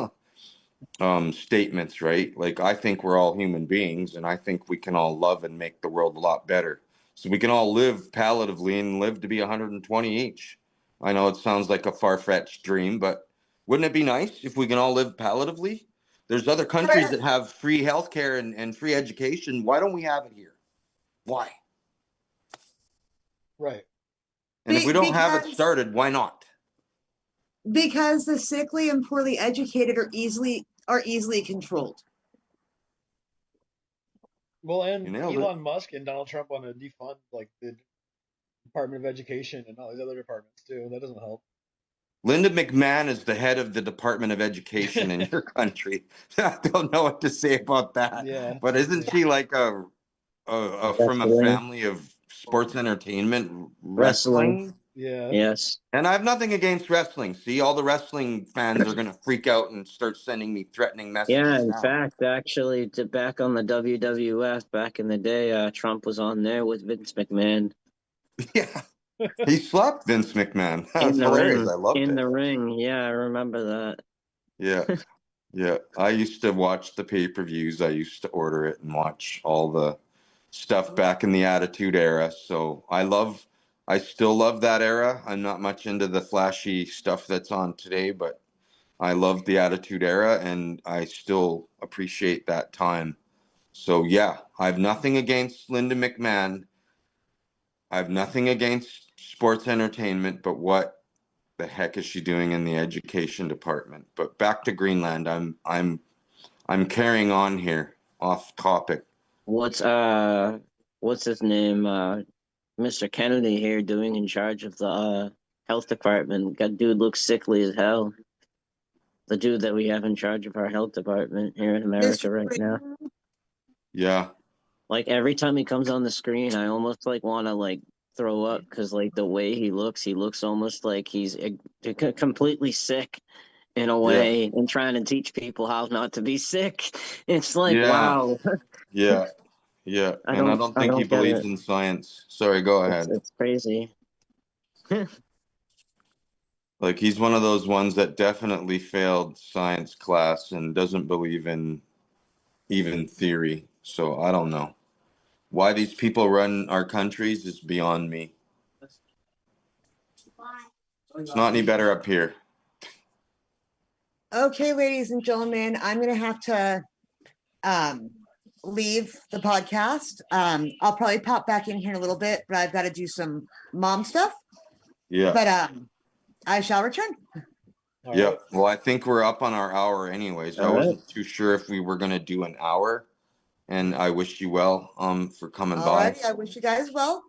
statements, right? Like I think we're all human beings and I think we can all love and make the world a lot better. So we can all live palatively and live to be 120 each. I know it sounds like a far-fetched dream, but wouldn't it be nice if we can all live palatively? There's other But countries that have free healthcare and free education. Why don't we have it here? Why? Right. And if we don't have it Because started, why not? the sickly and poorly educated are easily controlled. Well, You and nailed it. Elon Musk and Donald Trump want to defund like the Department of Education and all these other departments too. That doesn't help. Linda McMahon is the head of the Department of Education in your country. I don't know what to say about that. Yeah, But isn't honestly. she like a from a Wrestling. family of sports entertainment Wrestling. wrestling? Yeah. Yes. And I have nothing against wrestling. See, all the wrestling fans are gonna freak out and start sending me threatening Yeah, messages in now. fact, actually, back on the WWF back in the day, Trump was on there with Vince McMahon Yeah, he slapped Vince McMahon. in That's the hilarious. ring. I loved In it. the ring. Yeah, I remember that. Yeah. Yeah, I used to watch the pay-per-views. I used to order it and watch all the stuff back in the Attitude Era. So I still love that era. I'm not much into the flashy stuff that's on today, but I love the Attitude Era and I still appreciate that time. So yeah, I have nothing against Linda McMahon. I have nothing against sports entertainment, but what the heck is she doing in the education department? But back to Greenland. I'm carrying on here off topic. What's what's his name? Mr. Kennedy here doing in charge of the health department. That dude looks sickly as hell. The dude that we have in charge of our health department here in Mr. America right now. Yeah. Like every time he comes on the screen, I almost like want to like throw up because like the way he looks almost like he's completely sick in a Yeah. way and trying to teach people how not to be sick. It's like, Yeah. wow, Yeah. Yeah. I And I don't don't I think he don't get believes it. in science. Sorry, go ahead. It's crazy. Like he's one of those ones that definitely failed science class and doesn't believe in even theory. So I don't know. Why these people run our countries is beyond me. It's not any better up here. Okay, ladies and gentlemen, I'm gonna have to um leave the podcast. I'll probably pop back in here in a little bit, but I've got to do some mom stuff. Yeah. But I shall return. All Yeah. right. Well, I think we're up on our hour anyways. I All right. wasn't too sure if we were gonna do an hour, and I wish you well for coming by. Alrighty, I wish you guys well.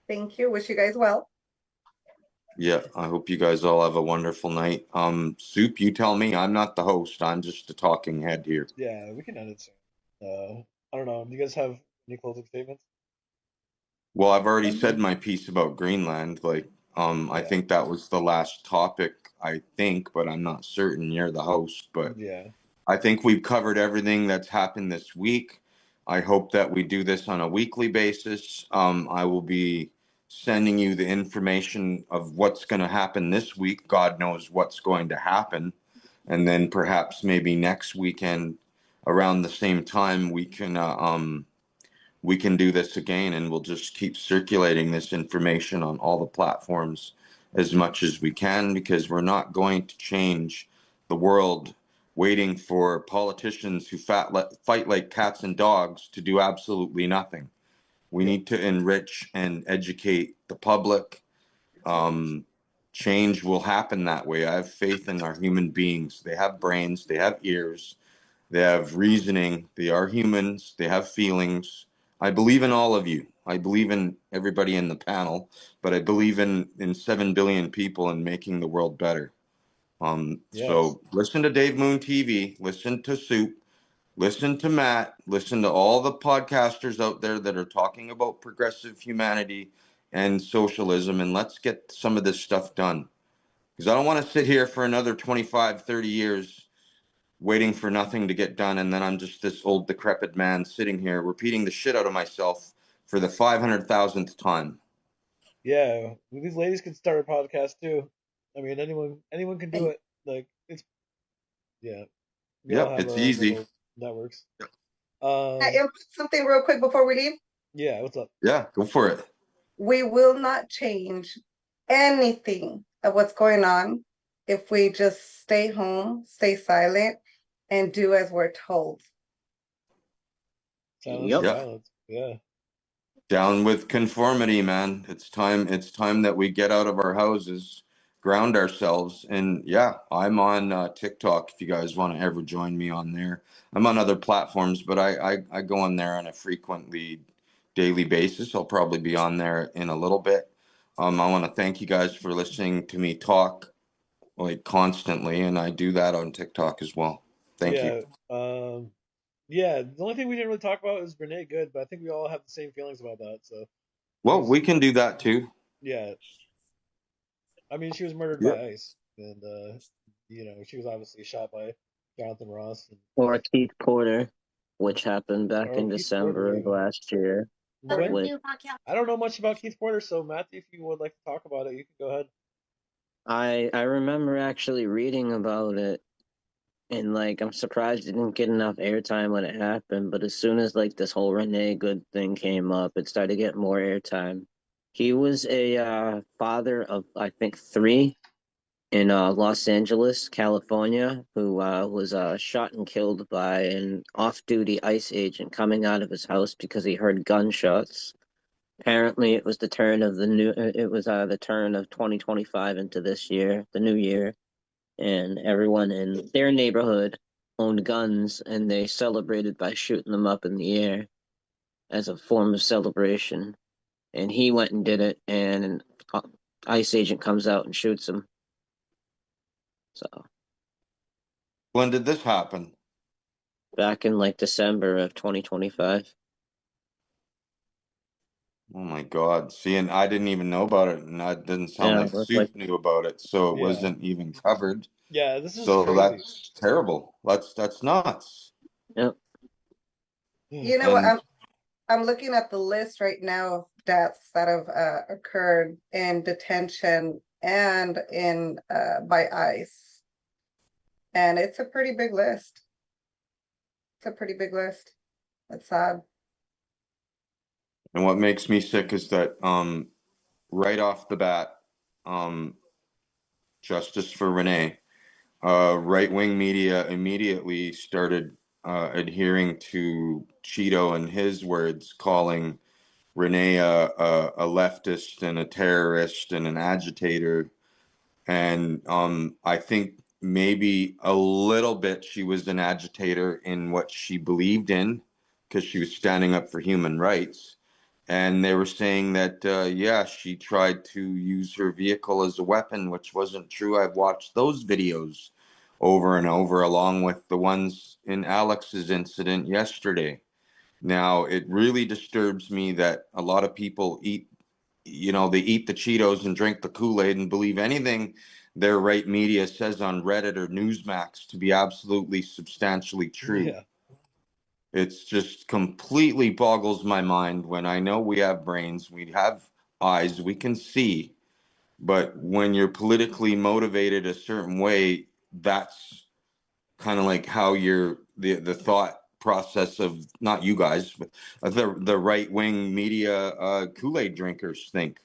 Thank you. Wish you guys well. Yeah, I hope you guys all have a wonderful night. Soup, you tell me. I'm not the host. I'm just a talking head here. Yeah, we can end it soon. I don't know. Do you guys have any closing statements? Well, I've already said my piece about Greenland. Like, I Yeah. think that was the last topic, I think, but I'm not certain. You're the host, but Yeah. I think we've covered everything that's happened this week. I hope that we do this on a weekly basis. I will be sending you the information of what's going to happen this week. God knows what's going to happen. and then perhaps maybe next weekend around the same time we can do this again, and we'll just keep circulating this information on all the platforms as much as we can, because we're not going to change the world waiting for politicians who fight like cats and dogs to do absolutely nothing. We need to enrich and educate the public. Change will happen that way. I have faith in our human beings. They have brains, they have ears, they have reasoning, they are humans, they have feelings. I believe in all of you. I believe in everybody in the panel, but I believe in 7 billion people and making the world better. So listen to Dave Moon TV, listen to Soup, listen to Matt, listen to all the podcasters out there that are talking about progressive humanity and socialism, and let's get some of this stuff done. Because I don't want to sit here for another 25, 30 years waiting for nothing to get done, and then I'm just this old decrepit man sitting here repeating the shit out of myself for the 500,000th time. Yeah, these ladies could start a podcast too. I mean, anyone can do And it. Like it's yeah, we all Yep, have it's our own easy. little networks. I input something real quick before we leave? Yeah, what's up? Yeah, go for it. We will not change anything of what's going on if we just stay home, stay silent, and do as we're told. Silence is Yep. violence. Yeah. Down with conformity, man. It's time that we get out of our houses, ground ourselves. And yeah, I'm on TikTok if you guys want to ever join me on there. I'm on other platforms, but I go on there on a frequently daily basis. I'll probably be on there in a little bit. I want to thank you guys for listening to me talk like constantly, and I do that on TikTok as well. Thank you. Yeah. Yeah, the only thing we didn't really talk about is Renee Good, but I think we all have the same feelings about that. So it Well, was we can do that too. yeah. I mean, she was murdered by Yep. ICE, and she was obviously shot by Jonathan Ross and Or Keith Porter, which happened back or in Keith Porter. December of Yeah. last year. When With I don't know much about Keith Porter, so Matthew, if you would like to talk about it, you can go ahead. I remember actually reading about it, and like I'm surprised it didn't get enough airtime when it happened, but as soon as like this whole Renee Good thing came up, it started getting more airtime. He was a father of I think three in Los Angeles, California, who was shot and killed by an off-duty ICE agent coming out of his house because he heard gunshots. Apparently, it was the turn of 2025 into this year, the new year, and everyone in their neighborhood owned guns, and they celebrated by shooting them up in the air as a form of celebration. And he went and did it, and an ICE agent comes out and shoots him. So When did this happen? back in like December of 2025. Oh my God. See, and I didn't even know about it, and that didn't sound Yeah, like it was like, Soup knew about it, so it Yeah, wasn't even covered. yeah, this is So crazy. that's terrible. That's nuts. yep. You know what? And I'm looking at the list right now of deaths that have occurred in detention and in by ICE, and it's a pretty big list. It's a pretty big list. That's sad. what makes me sick is that right off the bat, um justice for Renee, right-wing media immediately started adhering to Cheeto and his words, calling Renee a leftist and a terrorist and an agitator. And I think maybe a little bit she was an agitator in what she believed in, because she was standing up for human rights. And they were saying that, yeah, she tried to use her vehicle as a weapon, which wasn't true. I've watched those videos over and over, along with the ones in Alex's incident yesterday. Now, it really disturbs me that a lot of people they eat the Cheetos and drink the Kool-Aid and believe anything their right media says on Reddit or Newsmax to be absolutely substantially true. Yeah, It's just completely boggles my mind when I know we have brains, we have eyes, we can see, but when you're politically motivated a certain way, that's kind of like how the thought process of not you guys, but the right wing media Kool-Aid drinkers think.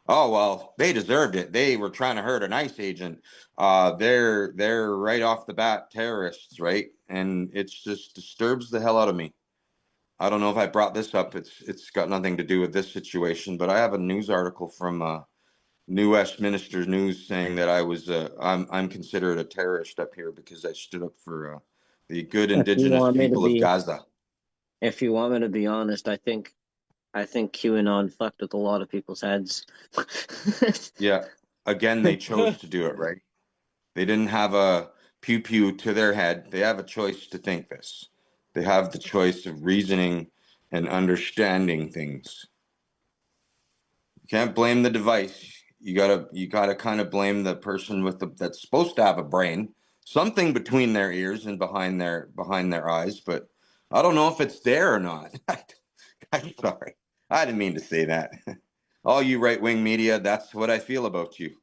Oh well, they deserved it. They were trying to hurt an ICE agent. They're right off the bat terrorists, right? And it just disturbs the hell out of me. I don't know if I brought this up. It's got nothing to do with this situation, but I have a news article from New Westminster News saying that I'm considered a terrorist up here because I stood up for the good If you indigenous want me to people of be, Gaza. if you want me to be honest, I think QAnon fucked with a lot of people's heads. Yeah, again, they chose to do it, right? They didn't have a pew pew to their head. They have a choice to think this. They have the choice of reasoning and understanding things. You can't blame the device. You gotta kind of blame the person that's supposed to have a brain, something between their ears and behind their eyes. But I don't know if it's there or not. I'm sorry, I didn't mean to say that. All you right wing media, that's what I feel about you.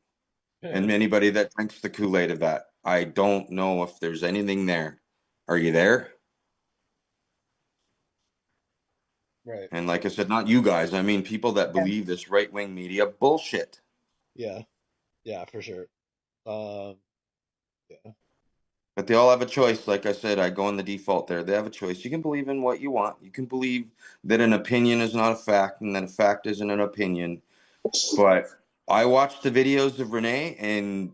And anybody that drinks the Kool-Aid of that, I don't know if there's anything there. Are you there? Right. And like I said, not you guys. I mean, people that believe this right-wing media bullshit. Yeah. Yeah, for sure. Yeah. But they all have a choice. Like I said, I go on the default there. They have a choice. You can believe in what you want. You can believe that an opinion is not a fact and that a fact isn't an opinion. But I watched the videos of Renee, and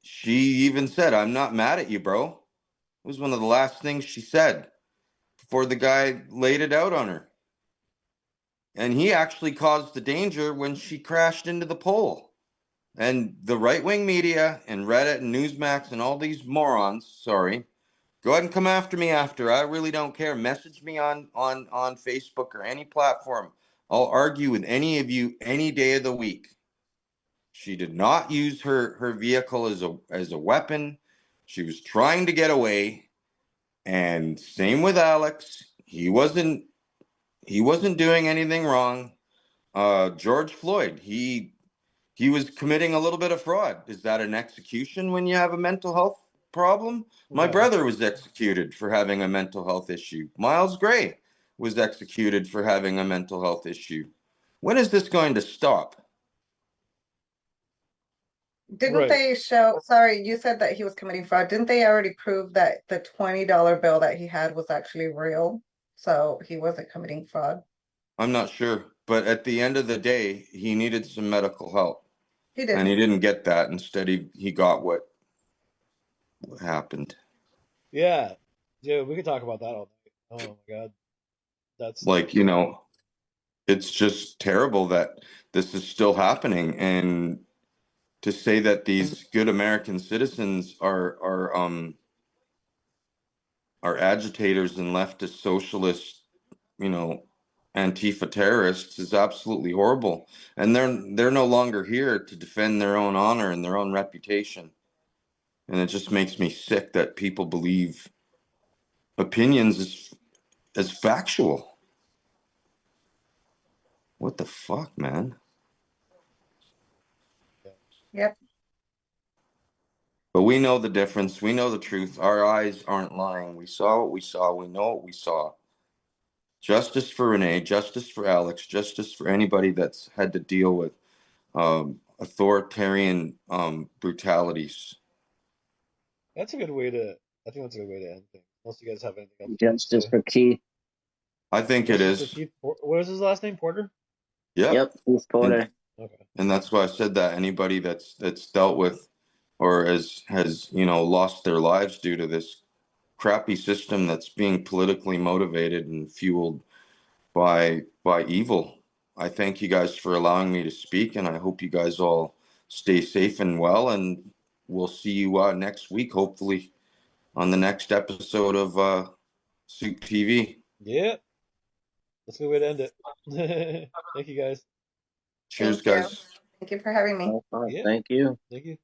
she even said, "I'm not mad at you, bro." It was one of the last things she said before the guy laid it out on her. And he actually caused the danger when she crashed into the pole. And the right wing media and Reddit and Newsmax and all these morons, sorry, go ahead and come after me after. I really don't care. Message me on Facebook or any platform. I'll argue with any of you any day of the week. She did not use her vehicle as a weapon. She was trying to get away. And same with Alex. He wasn't doing anything wrong. George Floyd, he was committing a little bit of fraud. Is that an execution when you have a mental health problem? My No. brother was executed for having a mental health issue. Miles Gray was executed for having a mental health issue. When is this going to stop? Didn't Right. they show, sorry, you said that he was committing fraud. Didn't they already prove that the $20 bill that he had was actually real? So he wasn't committing fraud. I'm not sure. But at the end of the day, he needed some medical help. He And did. he didn't get that. Instead, he got what happened. Yeah. Dude, we could talk about that all day. Oh my God. That's Like, it's just terrible that this is still happening. And to say that these good American citizens are agitators and leftist socialist, you know, Antifa terrorists is absolutely horrible. And they're no longer here to defend their own honor and their own reputation. And it just makes me sick that people believe opinions as factual. What the fuck, man? Yep. But we know the difference. We know the truth. Our eyes aren't lying. We saw what we saw. We know what we saw. Justice for Renee, justice for Alex, justice for anybody that's had to deal with authoritarian brutalities. that's a good way to. I think that's a good way to end things. Unless you guys have anything else you want to Justice say. for Keith. I think it Justice for is. Keith. What is his last name? Porter. Yep. Yep, Keith And Porter. Okay. and that's why I said that anybody that's dealt with or has lost their lives due to this crappy system that's being politically motivated and fueled by evil. I thank you guys for allowing me to speak, and I hope you guys all stay safe and well. And we'll see you next week, hopefully, on the next episode of Soup TV. Yeah. That's a good way to end it. Thank you guys. Cheers, Thank you. guys. Thank you for having me. Oh, Yeah. thank you. Thank you.